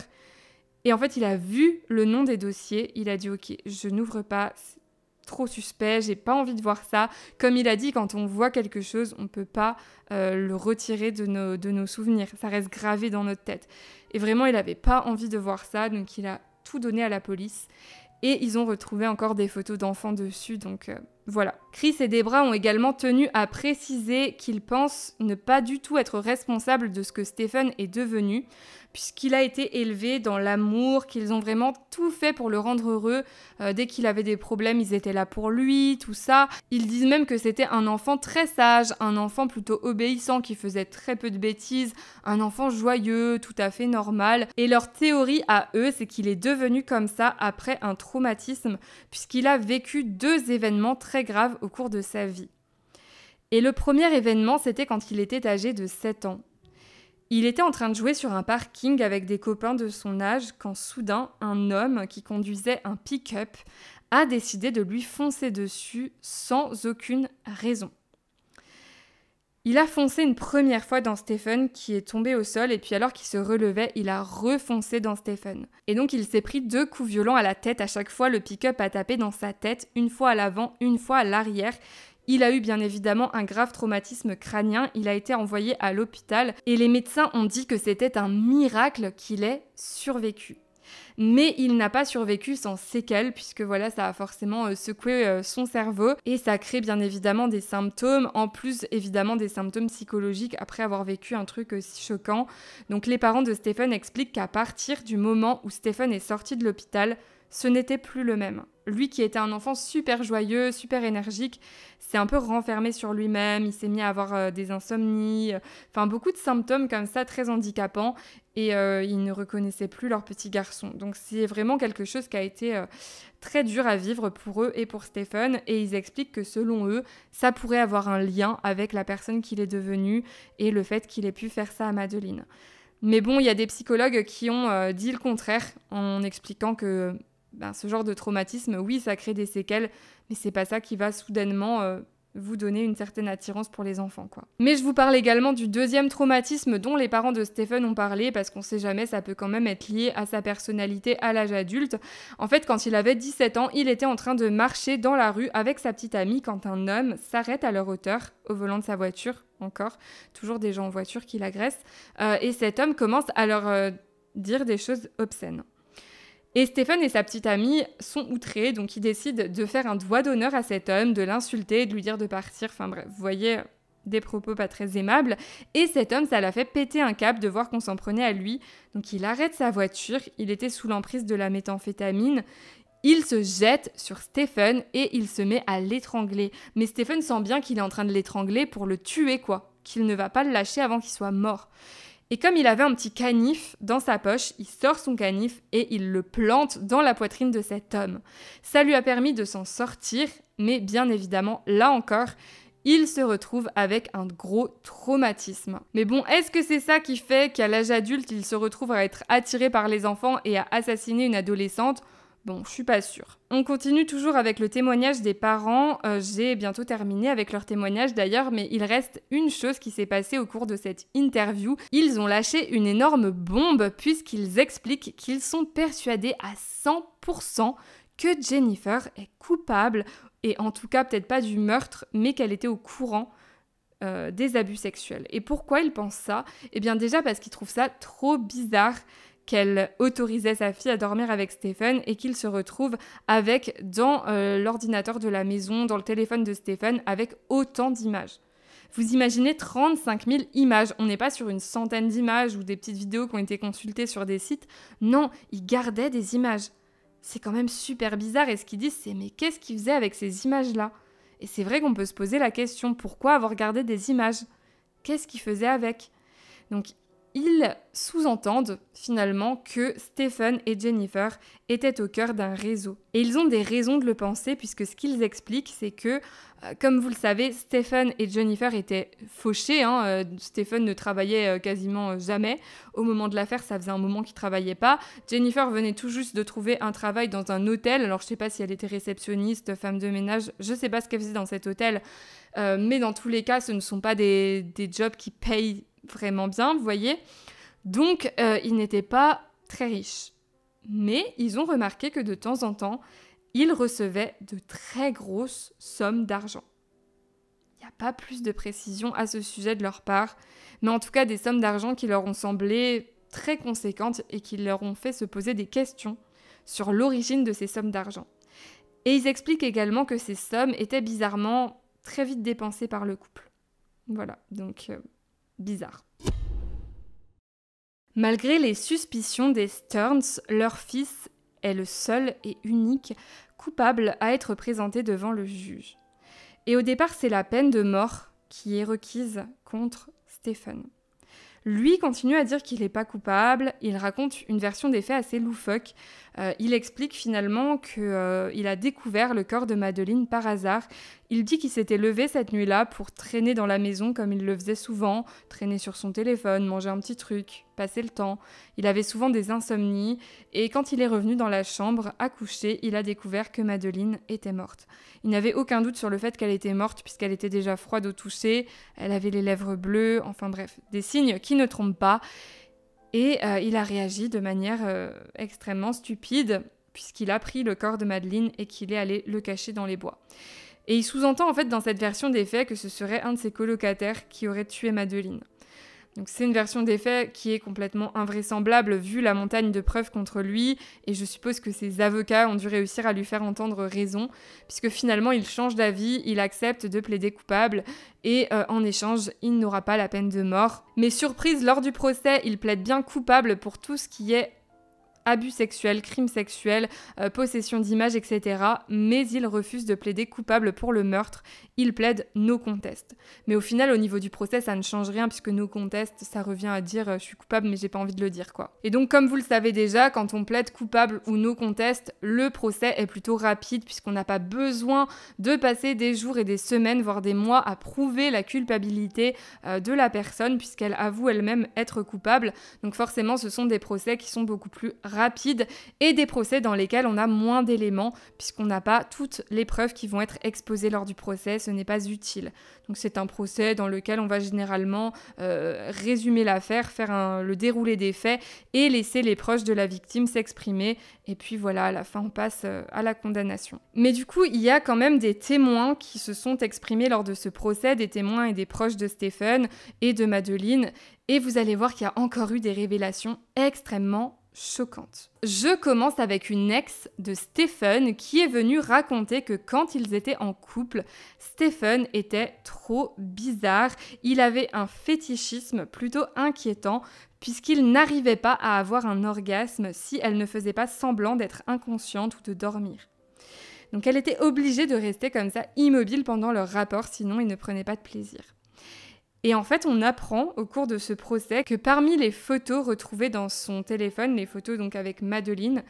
Et en fait, il a vu le nom des dossiers, il a dit « Ok, je n'ouvre pas, c'est trop suspect, j'ai pas envie de voir ça. » Comme il a dit, quand on voit quelque chose, on ne peut pas le retirer de nos souvenirs. Ça reste gravé dans notre tête. Et vraiment, il n'avait pas envie de voir ça, donc il a tout donné à la police. Et ils ont retrouvé encore des photos d'enfants dessus, donc voilà. Chris et Debra ont également tenu à préciser qu'ils pensent ne pas du tout être responsables de ce que Stephen est devenu, puisqu'il a été élevé dans l'amour, qu'ils ont vraiment tout fait pour le rendre heureux. Dès qu'il avait des problèmes, ils étaient là pour lui, tout ça. Ils disent même que c'était un enfant très sage, un enfant plutôt obéissant qui faisait très peu de bêtises, un enfant joyeux, tout à fait normal. Et leur théorie à eux, c'est qu'il est devenu comme ça après un traumatisme, puisqu'il a vécu 2 événements très graves au cours de sa vie. Et le premier événement, c'était quand il était âgé de 7 ans. Il était en train de jouer sur un parking avec des copains de son âge quand soudain, un homme qui conduisait un pick-up a décidé de lui foncer dessus sans aucune raison. Il a foncé une première fois dans Stephen qui est tombé au sol et puis alors qu'il se relevait, il a refoncé dans Stephen. Et donc il s'est pris 2 coups violents à la tête. À chaque fois, le pick-up a tapé dans sa tête, une fois à l'avant, une fois à l'arrière. Il a eu bien évidemment un grave traumatisme crânien, il a été envoyé à l'hôpital et les médecins ont dit que c'était un miracle qu'il ait survécu. Mais il n'a pas survécu sans séquelles puisque voilà, ça a forcément secoué son cerveau et ça crée bien évidemment des symptômes, en plus évidemment des symptômes psychologiques après avoir vécu un truc si choquant. Donc les parents de Stephen expliquent qu'à partir du moment où Stephen est sorti de l'hôpital, ce n'était plus le même. Lui qui était un enfant super joyeux, super énergique, s'est un peu renfermé sur lui-même, il s'est mis à avoir des insomnies, enfin beaucoup de symptômes comme ça très handicapants et ils ne reconnaissaient plus leur petit garçon. Donc c'est vraiment quelque chose qui a été très dur à vivre pour eux et pour Stephen et ils expliquent que selon eux, ça pourrait avoir un lien avec la personne qu'il est devenu et le fait qu'il ait pu faire ça à Madeleine. Mais bon, il y a des psychologues qui ont dit le contraire en expliquant que ce genre de traumatisme, oui, ça crée des séquelles, mais c'est pas ça qui va soudainement vous donner une certaine attirance pour les enfants, quoi. Mais je vous parle également du deuxième traumatisme dont les parents de Stephen ont parlé, parce qu'on sait jamais, ça peut quand même être lié à sa personnalité à l'âge adulte. En fait, quand il avait 17 ans, il était en train de marcher dans la rue avec sa petite amie quand un homme s'arrête à leur hauteur, au volant de sa voiture, encore, toujours des gens en voiture qui l'agressent, et cet homme commence à leur dire des choses obscènes. Et Stephen et sa petite amie sont outrés, donc ils décident de faire un doigt d'honneur à cet homme, de l'insulter, de lui dire de partir. Enfin bref, vous voyez, des propos pas très aimables. Et cet homme, ça l'a fait péter un câble de voir qu'on s'en prenait à lui. Donc il arrête sa voiture, il était sous l'emprise de la méthamphétamine. Il se jette sur Stephen et il se met à l'étrangler. Mais Stephen sent bien qu'il est en train de l'étrangler pour le tuer, quoi. Qu'il ne va pas le lâcher avant qu'il soit mort. Et comme il avait un petit canif dans sa poche, il sort son canif et il le plante dans la poitrine de cet homme. Ça lui a permis de s'en sortir, mais bien évidemment, là encore, il se retrouve avec un gros traumatisme. Mais bon, est-ce que c'est ça qui fait qu'à l'âge adulte, il se retrouve à être attiré par les enfants et à assassiner une adolescente ? Bon, je suis pas sûre. On continue toujours avec le témoignage des parents. J'ai bientôt terminé avec leur témoignage d'ailleurs, mais il reste une chose qui s'est passée au cours de cette interview. Ils ont lâché une énorme bombe puisqu'ils expliquent qu'ils sont persuadés à 100% que Jennifer est coupable, et en tout cas peut-être pas du meurtre, mais qu'elle était au courant des abus sexuels. Et pourquoi ils pensent ça ? Eh bien déjà parce qu'ils trouvent ça trop bizarre qu'elle autorisait sa fille à dormir avec Stephen et qu'il se retrouve avec dans l'ordinateur de la maison, dans le téléphone de Stephen, avec autant d'images. Vous imaginez 35 000 images. On n'est pas sur une centaine d'images ou des petites vidéos qui ont été consultées sur des sites. Non, ils gardaient des images. C'est quand même super bizarre et ce qu'ils disent, c'est mais qu'est-ce qu'ils faisaient avec ces images-là ? Et c'est vrai qu'on peut se poser la question, pourquoi avoir gardé des images ? Qu'est-ce qu'ils faisaient avec ? Donc, ils sous-entendent finalement que Stephen et Jennifer étaient au cœur d'un réseau. Et ils ont des raisons de le penser puisque ce qu'ils expliquent, c'est que, comme vous le savez, Stephen et Jennifer étaient fauchés. Stephen ne travaillait quasiment jamais. Au moment de l'affaire, ça faisait un moment qu'il ne travaillait pas. Jennifer venait tout juste de trouver un travail dans un hôtel. Alors, je ne sais pas si elle était réceptionniste, femme de ménage. Je ne sais pas ce qu'elle faisait dans cet hôtel. Mais dans tous les cas, ce ne sont pas des jobs qui payent vraiment bien, vous voyez. Donc, ils n'étaient pas très riches. Mais ils ont remarqué que de temps en temps, ils recevaient de très grosses sommes d'argent. Il n'y a pas plus de précision à ce sujet de leur part, mais en tout cas des sommes d'argent qui leur ont semblé très conséquentes et qui leur ont fait se poser des questions sur l'origine de ces sommes d'argent. Et ils expliquent également que ces sommes étaient bizarrement très vite dépensées par le couple. Voilà, donc bizarre. Malgré les suspicions des Stearns, leur fils est le seul et unique coupable à être présenté devant le juge. Et au départ, c'est la peine de mort qui est requise contre Stephen. Lui continue à dire qu'il n'est pas coupable, il raconte une version des faits assez loufoque. Il explique finalement qu'il a découvert le corps de Madeleine par hasard. Il dit qu'il s'était levé cette nuit-là pour traîner dans la maison comme il le faisait souvent, traîner sur son téléphone, manger un petit truc, passer le temps. Il avait souvent des insomnies et quand il est revenu dans la chambre à coucher, il a découvert que Madeleine était morte. Il n'avait aucun doute sur le fait qu'elle était morte puisqu'elle était déjà froide au toucher, elle avait les lèvres bleues, enfin bref, des signes qui ne trompent pas. Et il a réagi de manière extrêmement stupide puisqu'il a pris le corps de Madeleine et qu'il est allé le cacher dans les bois. Et il sous-entend en fait dans cette version des faits que ce serait un de ses colocataires qui aurait tué Madeleine. Donc c'est une version des faits qui est complètement invraisemblable vu la montagne de preuves contre lui et je suppose que ses avocats ont dû réussir à lui faire entendre raison puisque finalement il change d'avis, il accepte de plaider coupable et en échange il n'aura pas la peine de mort. Mais surprise, lors du procès, il plaide bien coupable pour tout ce qui est abus sexuels, crimes sexuels, possession d'images, etc. Mais il refuse de plaider coupable pour le meurtre. Il plaide no contest. Mais au final, au niveau du procès, ça ne change rien puisque no contest, ça revient à dire je suis coupable mais j'ai pas envie de le dire quoi. Et donc comme vous le savez déjà, quand on plaide coupable ou no contest, le procès est plutôt rapide puisqu'on n'a pas besoin de passer des jours et des semaines, voire des mois à prouver la culpabilité de la personne puisqu'elle avoue elle-même être coupable. Donc forcément, ce sont des procès qui sont beaucoup plus rapides. rapides et des procès dans lesquels on a moins d'éléments puisqu'on n'a pas toutes les preuves qui vont être exposées lors du procès, ce n'est pas utile. Donc c'est un procès dans lequel on va généralement résumer l'affaire, faire le déroulé des faits et laisser les proches de la victime s'exprimer. Et puis voilà, à la fin, on passe à la condamnation. Mais du coup, il y a quand même des témoins qui se sont exprimés lors de ce procès, des témoins et des proches de Stephen et de Madeleine. Et vous allez voir qu'il y a encore eu des révélations extrêmement choquante. Je commence avec une ex de Stephen qui est venue raconter que quand ils étaient en couple, Stephen était trop bizarre. Il avait un fétichisme plutôt inquiétant puisqu'il n'arrivait pas à avoir un orgasme si elle ne faisait pas semblant d'être inconsciente ou de dormir. Donc elle était obligée de rester comme ça immobile pendant leur rapport, sinon il ne prenait pas de plaisir. Et en fait, on apprend au cours de ce procès que parmi les photos retrouvées dans son téléphone, les photos donc avec Madeleine,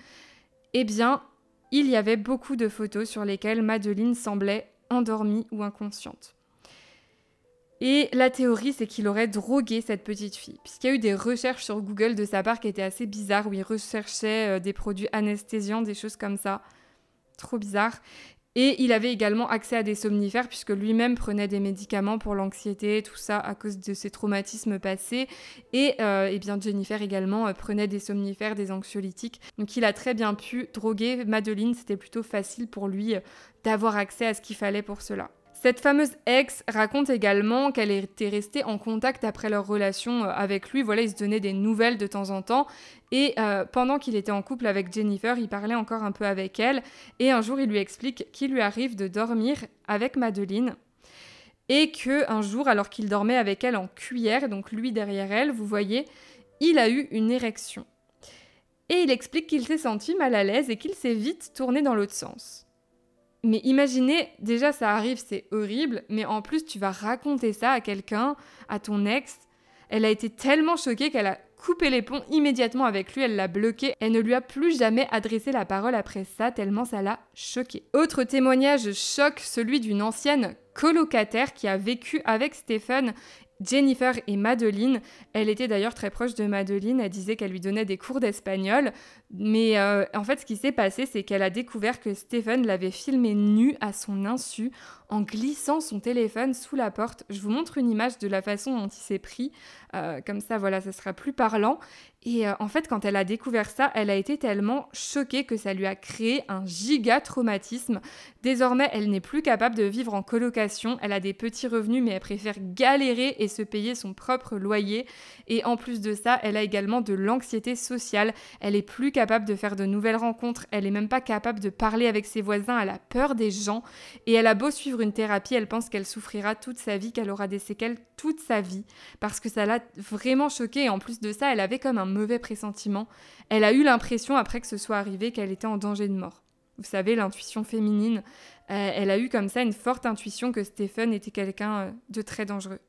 eh bien, il y avait beaucoup de photos sur lesquelles Madeleine semblait endormie ou inconsciente. Et la théorie, c'est qu'il aurait drogué cette petite fille, puisqu'il y a eu des recherches sur Google de sa part qui étaient assez bizarres, où il recherchait des produits anesthésiants, des choses comme ça. Trop bizarre. Et il avait également accès à des somnifères puisque lui-même prenait des médicaments pour l'anxiété, tout ça à cause de ses traumatismes passés. Et bien Jennifer également prenait des somnifères, des anxiolytiques. Donc il a très bien pu droguer Madeleine, c'était plutôt facile pour lui d'avoir accès à ce qu'il fallait pour cela. Cette fameuse ex raconte également qu'elle était restée en contact après leur relation avec lui. Voilà, il se donnait des nouvelles de temps en temps. Et pendant qu'il était en couple avec Jennifer, il parlait encore un peu avec elle. Et un jour, il lui explique qu'il lui arrive de dormir avec Madeleine. Et qu'un jour, alors qu'il dormait avec elle en cuillère, donc lui derrière elle, vous voyez, il a eu une érection. Et il explique qu'il s'est senti mal à l'aise et qu'il s'est vite tourné dans l'autre sens. Mais imaginez, déjà ça arrive, c'est horrible, mais en plus tu vas raconter ça à quelqu'un, à ton ex. Elle a été tellement choquée qu'elle a coupé les ponts immédiatement avec lui, elle l'a bloqué. Elle ne lui a plus jamais adressé la parole après ça, tellement ça l'a choquée. Autre témoignage choc, celui d'une ancienne colocataire qui a vécu avec Stephen, Jennifer et Madeleine. Elle était d'ailleurs très proche de Madeleine, elle disait qu'elle lui donnait des cours d'espagnol, mais en fait ce qui s'est passé c'est qu'elle a découvert que Stephen l'avait filmée nue à son insu en glissant son téléphone sous la porte. Je vous montre une image de la façon dont il s'est pris, comme ça voilà, ça sera plus parlant. Et en fait quand elle a découvert ça, elle a été tellement choquée que ça lui a créé un giga traumatisme. Désormais elle n'est plus capable de vivre en colocation, elle a des petits revenus mais elle préfère galérer et se payer son propre loyer. Et en plus de ça, elle a également de l'anxiété sociale, elle est plus capable de faire de nouvelles rencontres, elle est même pas capable de parler avec ses voisins, elle a peur des gens et elle a beau suivre une thérapie, elle pense qu'elle souffrira toute sa vie, qu'elle aura des séquelles toute sa vie parce que ça l'a vraiment choquée et en plus de ça, elle avait comme un mauvais pressentiment. Elle a eu l'impression après que ce soit arrivé qu'elle était en danger de mort. Vous savez, l'intuition féminine, elle a eu comme ça une forte intuition que Stephen était quelqu'un de très dangereux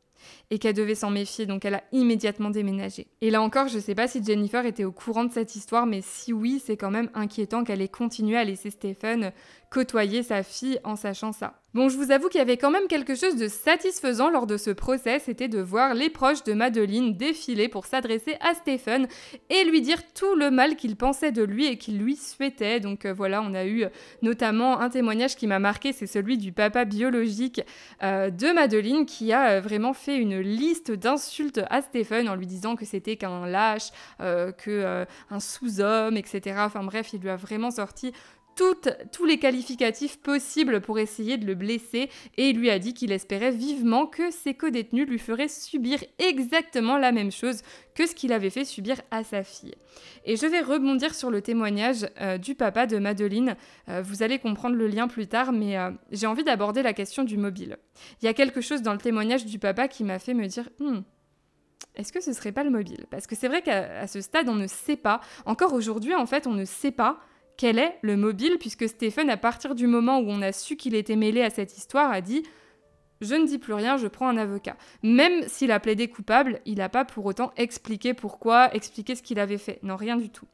et qu'elle devait s'en méfier, donc elle a immédiatement déménagé. Et là encore, je sais pas si Jennifer était au courant de cette histoire, mais si oui, c'est quand même inquiétant qu'elle ait continué à laisser Stephen côtoyer sa fille en sachant ça. Bon, je vous avoue qu'il y avait quand même quelque chose de satisfaisant lors de ce procès, c'était de voir les proches de Madeleine défiler pour s'adresser à Stephen et lui dire tout le mal qu'ils pensaient de lui et qu'ils lui souhaitaient. Donc voilà, on a eu notamment un témoignage qui m'a marqué, c'est celui du papa biologique de Madeleine qui a vraiment fait une liste d'insultes à Stephen en lui disant que c'était qu'un lâche, un sous-homme, etc. Enfin bref, il lui a vraiment sorti tous les qualificatifs possibles pour essayer de le blesser et il lui a dit qu'il espérait vivement que ses codétenus lui feraient subir exactement la même chose que ce qu'il avait fait subir à sa fille. Et je vais rebondir sur le témoignage du papa de Madeleine. Vous allez comprendre le lien plus tard, mais j'ai envie d'aborder la question du mobile. Il y a quelque chose dans le témoignage du papa qui m'a fait me dire est-ce que ce serait pas le mobile ? Parce que c'est vrai qu'à ce stade, on ne sait pas. Encore aujourd'hui, en fait, on ne sait pas quel est le mobile, puisque Stephen, à partir du moment où on a su qu'il était mêlé à cette histoire, a dit « Je ne dis plus rien, je prends un avocat ». Même s'il a plaidé coupable, il n'a pas pour autant expliqué pourquoi, expliqué ce qu'il avait fait. Non, rien du tout.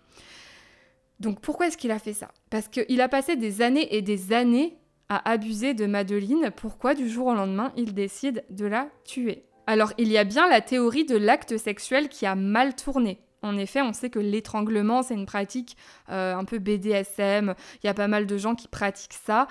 Donc pourquoi est-ce qu'il a fait ça ? Parce qu'il a passé des années et des années à abuser de Madeleine. Pourquoi, du jour au lendemain, il décide de la tuer ? Alors, il y a bien la théorie de l'acte sexuel qui a mal tourné. En effet, on sait que l'étranglement, c'est une pratique un peu BDSM. Il y a pas mal de gens qui pratiquent ça.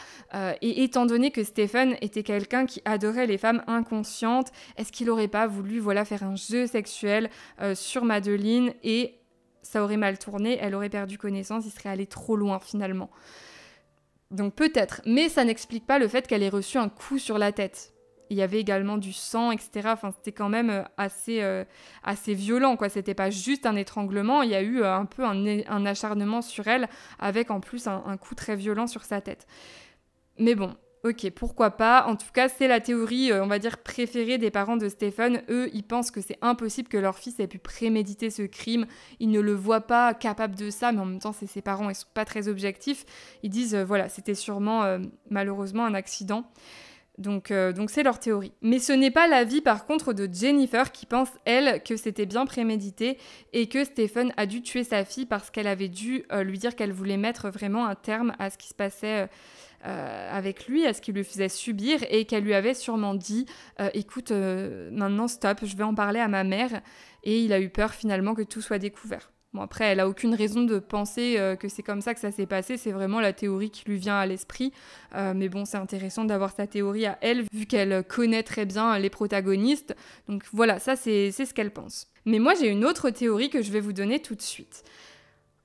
Et étant donné que Stephen était quelqu'un qui adorait les femmes inconscientes, est-ce qu'il n'aurait pas voulu faire un jeu sexuel sur Madeleine et ça aurait mal tourné, elle aurait perdu connaissance, il serait allé trop loin finalement. Donc peut-être, mais ça n'explique pas le fait qu'elle ait reçu un coup sur la tête. Il y avait également du sang, etc. Enfin, c'était quand même assez violent, quoi. C'était pas juste un étranglement, il y a eu un peu un acharnement sur elle, avec en plus un coup très violent sur sa tête. Mais bon, ok, pourquoi pas. En tout cas, c'est la théorie, on va dire, préférée des parents de Stephen. Eux, ils pensent que c'est impossible que leur fils ait pu préméditer ce crime. Ils ne le voient pas capable de ça, mais en même temps, c'est ses parents, ils sont pas très objectifs. Ils disent, voilà, c'était sûrement, malheureusement, un accident. Donc c'est leur théorie. Mais ce n'est pas l'avis par contre de Jennifer qui pense, elle, que c'était bien prémédité et que Stephen a dû tuer sa fille parce qu'elle avait dû lui dire qu'elle voulait mettre vraiment un terme à ce qui se passait avec lui, à ce qu'il lui faisait subir et qu'elle lui avait sûrement dit écoute, maintenant stop, je vais en parler à ma mère. Et il a eu peur finalement que tout soit découvert. Bon, après, elle a aucune raison de penser que c'est comme ça que ça s'est passé. C'est vraiment la théorie qui lui vient à l'esprit. Mais bon, c'est intéressant d'avoir sa théorie à elle, vu qu'elle connaît très bien les protagonistes. Donc voilà, ça, c'est ce qu'elle pense. Mais moi, j'ai une autre théorie que je vais vous donner tout de suite.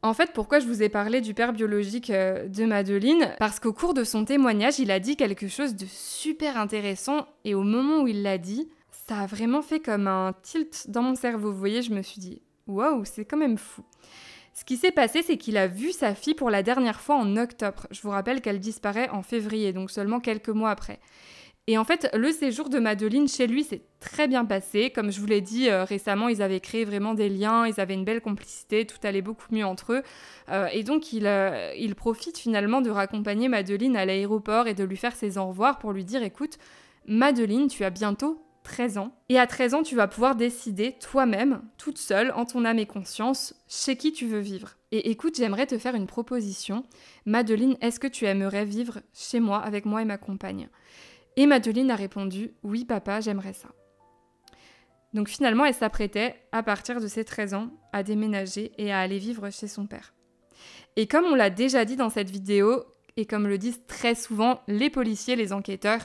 En fait, pourquoi je vous ai parlé du père biologique de Madeleine ? Parce qu'au cours de son témoignage, il a dit quelque chose de super intéressant. Et au moment où il l'a dit, ça a vraiment fait comme un tilt dans mon cerveau. Vous voyez, je me suis dit... Waouh, c'est quand même fou. Ce qui s'est passé, c'est qu'il a vu sa fille pour la dernière fois en octobre. Je vous rappelle qu'elle disparaît en février, donc seulement quelques mois après. Et en fait, le séjour de Madeleine chez lui s'est très bien passé. Comme je vous l'ai dit récemment, ils avaient créé vraiment des liens, ils avaient une belle complicité, tout allait beaucoup mieux entre eux. Et donc, il profite finalement de raccompagner Madeleine à l'aéroport et de lui faire ses au revoir pour lui dire « Écoute, Madeleine, tu as bientôt 13 ans. Et à 13 ans, tu vas pouvoir décider toi-même, toute seule, en ton âme et conscience, chez qui tu veux vivre. Et écoute, j'aimerais te faire une proposition. Madeleine, est-ce que tu aimerais vivre chez moi, avec moi et ma compagne ? Et Madeleine a répondu, oui papa, j'aimerais ça. Donc finalement, elle s'apprêtait, à partir de ses 13 ans, à déménager et à aller vivre chez son père. Et comme on l'a déjà dit dans cette vidéo, et comme le disent très souvent les policiers, les enquêteurs,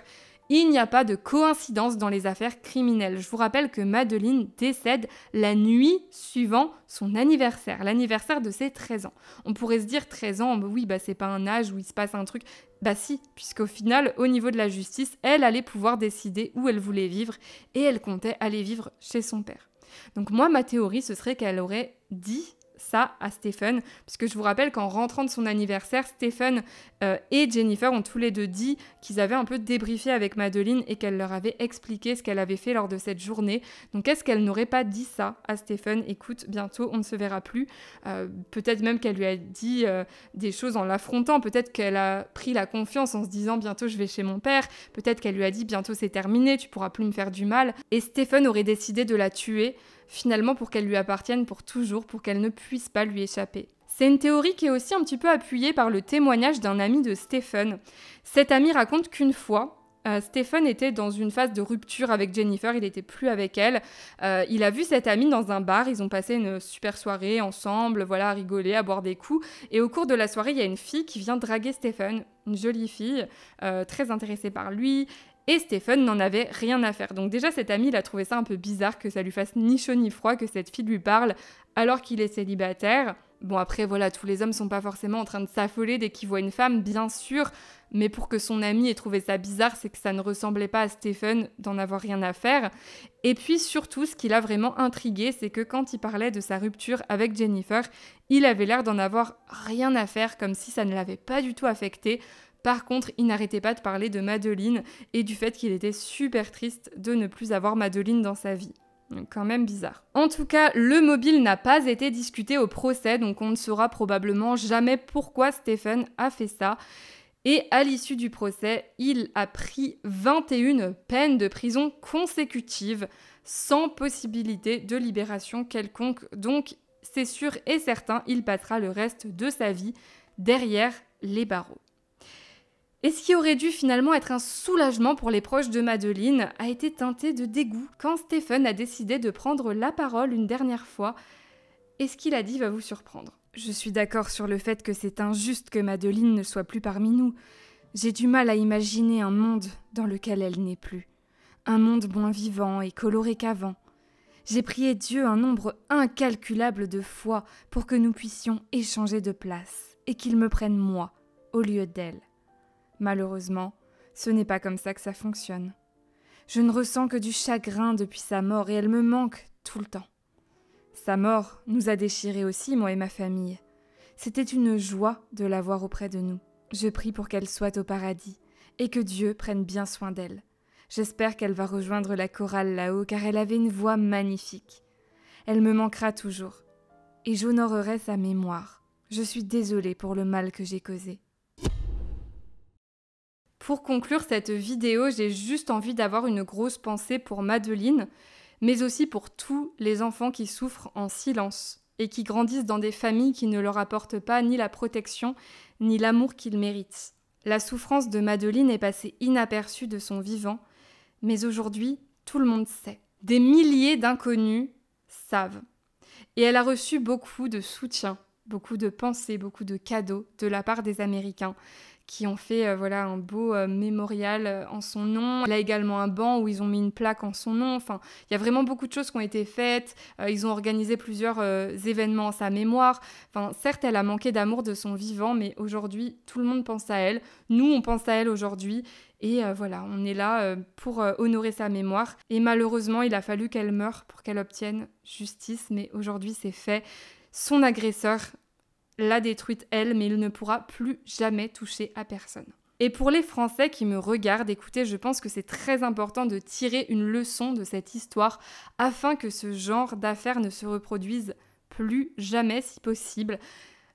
il n'y a pas de coïncidence dans les affaires criminelles. Je vous rappelle que Madeleine décède la nuit suivant son anniversaire, l'anniversaire de ses 13 ans. On pourrait se dire 13 ans, oui, c'est pas un âge où il se passe un truc. Bah si, puisqu'au final, au niveau de la justice, elle allait pouvoir décider où elle voulait vivre et elle comptait aller vivre chez son père. Donc moi, ma théorie, ce serait qu'elle aurait dit ça à Stephen, puisque je vous rappelle qu'en rentrant de son anniversaire, Stephen et Jennifer ont tous les deux dit qu'ils avaient un peu débriefé avec Madeleine et qu'elle leur avait expliqué ce qu'elle avait fait lors de cette journée. Donc est-ce qu'elle n'aurait pas dit ça à Stephen ? Écoute, bientôt on ne se verra plus. Peut-être même qu'elle lui a dit des choses en l'affrontant, peut-être qu'elle a pris la confiance en se disant bientôt je vais chez mon père, peut-être qu'elle lui a dit bientôt c'est terminé, tu pourras plus me faire du mal. Et Stephen aurait décidé de la tuer, finalement pour qu'elle lui appartienne pour toujours, pour qu'elle ne puisse pas lui échapper. C'est une théorie qui est aussi un petit peu appuyée par le témoignage d'un ami de Stephen. Cet ami raconte qu'une fois, Stephen était dans une phase de rupture avec Jennifer, il n'était plus avec elle. Il a vu cette amie dans un bar, ils ont passé une super soirée ensemble, à rigoler, à boire des coups. Et au cours de la soirée, il y a une fille qui vient draguer Stephen, une jolie fille, très intéressée par lui. Et Stephen n'en avait rien à faire. Donc déjà, cet ami, il a trouvé ça un peu bizarre que ça lui fasse ni chaud ni froid, que cette fille lui parle alors qu'il est célibataire. Bon, après, tous les hommes sont pas forcément en train de s'affoler dès qu'ils voient une femme, bien sûr. Mais pour que son ami ait trouvé ça bizarre, c'est que ça ne ressemblait pas à Stephen d'en avoir rien à faire. Et puis surtout, ce qui l'a vraiment intrigué, c'est que quand il parlait de sa rupture avec Jennifer, il avait l'air d'en avoir rien à faire, comme si ça ne l'avait pas du tout affecté. Par contre, il n'arrêtait pas de parler de Madeleine et du fait qu'il était super triste de ne plus avoir Madeleine dans sa vie. Donc, quand même bizarre. En tout cas, le mobile n'a pas été discuté au procès, donc on ne saura probablement jamais pourquoi Stephen a fait ça. Et à l'issue du procès, il a pris 21 peines de prison consécutives, sans possibilité de libération quelconque. Donc, c'est sûr et certain, il passera le reste de sa vie derrière les barreaux. Et ce qui aurait dû finalement être un soulagement pour les proches de Madeleine a été teinté de dégoût quand Stephen a décidé de prendre la parole une dernière fois Et ce qu'il a dit va vous surprendre. Je suis d'accord sur le fait que c'est injuste que Madeleine ne soit plus parmi nous. J'ai du mal à imaginer un monde dans lequel elle n'est plus. Un monde moins vivant et coloré qu'avant. J'ai prié Dieu un nombre incalculable de fois pour que nous puissions échanger de place et qu'il me prenne moi au lieu d'elle. Malheureusement, ce n'est pas comme ça que ça fonctionne. Je ne ressens que du chagrin depuis sa mort et elle me manque tout le temps. Sa mort nous a déchirés aussi, moi et ma famille. C'était une joie de la voir auprès de nous. Je prie pour qu'elle soit au paradis et que Dieu prenne bien soin d'elle. J'espère qu'elle va rejoindre la chorale là-haut car elle avait une voix magnifique. Elle me manquera toujours et j'honorerai sa mémoire. Je suis désolée pour le mal que j'ai causé. Pour conclure cette vidéo, j'ai juste envie d'avoir une grosse pensée pour Madeleine, mais aussi pour tous les enfants qui souffrent en silence et qui grandissent dans des familles qui ne leur apportent pas ni la protection ni l'amour qu'ils méritent. La souffrance de Madeleine est passée inaperçue de son vivant, mais aujourd'hui, tout le monde sait. Des milliers d'inconnus savent. Et elle a reçu beaucoup de soutien, beaucoup de pensées, beaucoup de cadeaux de la part des Américains qui ont fait un beau mémorial en son nom. Elle a également un banc où ils ont mis une plaque en son nom. Enfin, il y a vraiment beaucoup de choses qui ont été faites. Ils ont organisé plusieurs événements en sa mémoire. Enfin, certes, elle a manqué d'amour de son vivant, mais aujourd'hui, tout le monde pense à elle. Nous, on pense à elle aujourd'hui. Et on est là pour honorer sa mémoire. Et malheureusement, il a fallu qu'elle meure pour qu'elle obtienne justice. Mais aujourd'hui, c'est fait. Son agresseur l'a détruite elle, mais il ne pourra plus jamais toucher à personne. Et pour les Français qui me regardent, écoutez, je pense que c'est très important de tirer une leçon de cette histoire afin que ce genre d'affaires ne se reproduise plus jamais si possible.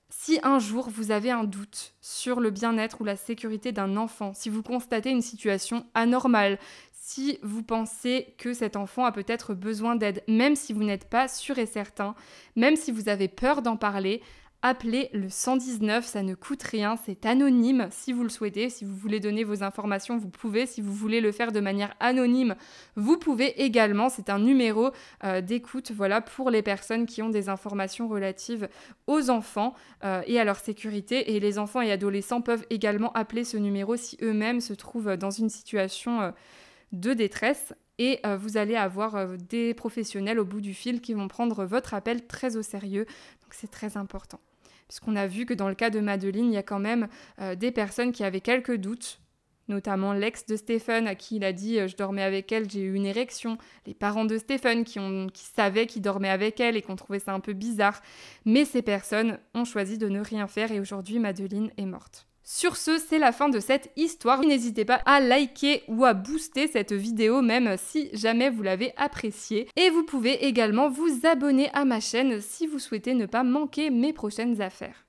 Si un jour vous avez un doute sur le bien-être ou la sécurité d'un enfant, si vous constatez une situation anormale, si vous pensez que cet enfant a peut-être besoin d'aide, même si vous n'êtes pas sûr et certain, même si vous avez peur d'en parler, appelez le 119, ça ne coûte rien, c'est anonyme si vous le souhaitez. Si vous voulez donner vos informations, vous pouvez. Si vous voulez le faire de manière anonyme, vous pouvez également. C'est un numéro d'écoute pour les personnes qui ont des informations relatives aux enfants et à leur sécurité. Et les enfants et adolescents peuvent également appeler ce numéro si eux-mêmes se trouvent dans une situation de détresse. Et vous allez avoir des professionnels au bout du fil qui vont prendre votre appel très au sérieux. Donc c'est très important. Puisqu'on a vu que dans le cas de Madeleine, il y a quand même des personnes qui avaient quelques doutes, notamment l'ex de Stephen à qui il a dit « je dormais avec elle, j'ai eu une érection », les parents de Stephen qui savaient qu'il dormait avec elle et qui ont trouvé ça un peu bizarre. Mais ces personnes ont choisi de ne rien faire et aujourd'hui, Madeleine est morte. Sur ce, c'est la fin de cette histoire. N'hésitez pas à liker ou à booster cette vidéo, même si jamais vous l'avez appréciée. Et vous pouvez également vous abonner à ma chaîne si vous souhaitez ne pas manquer mes prochaines affaires.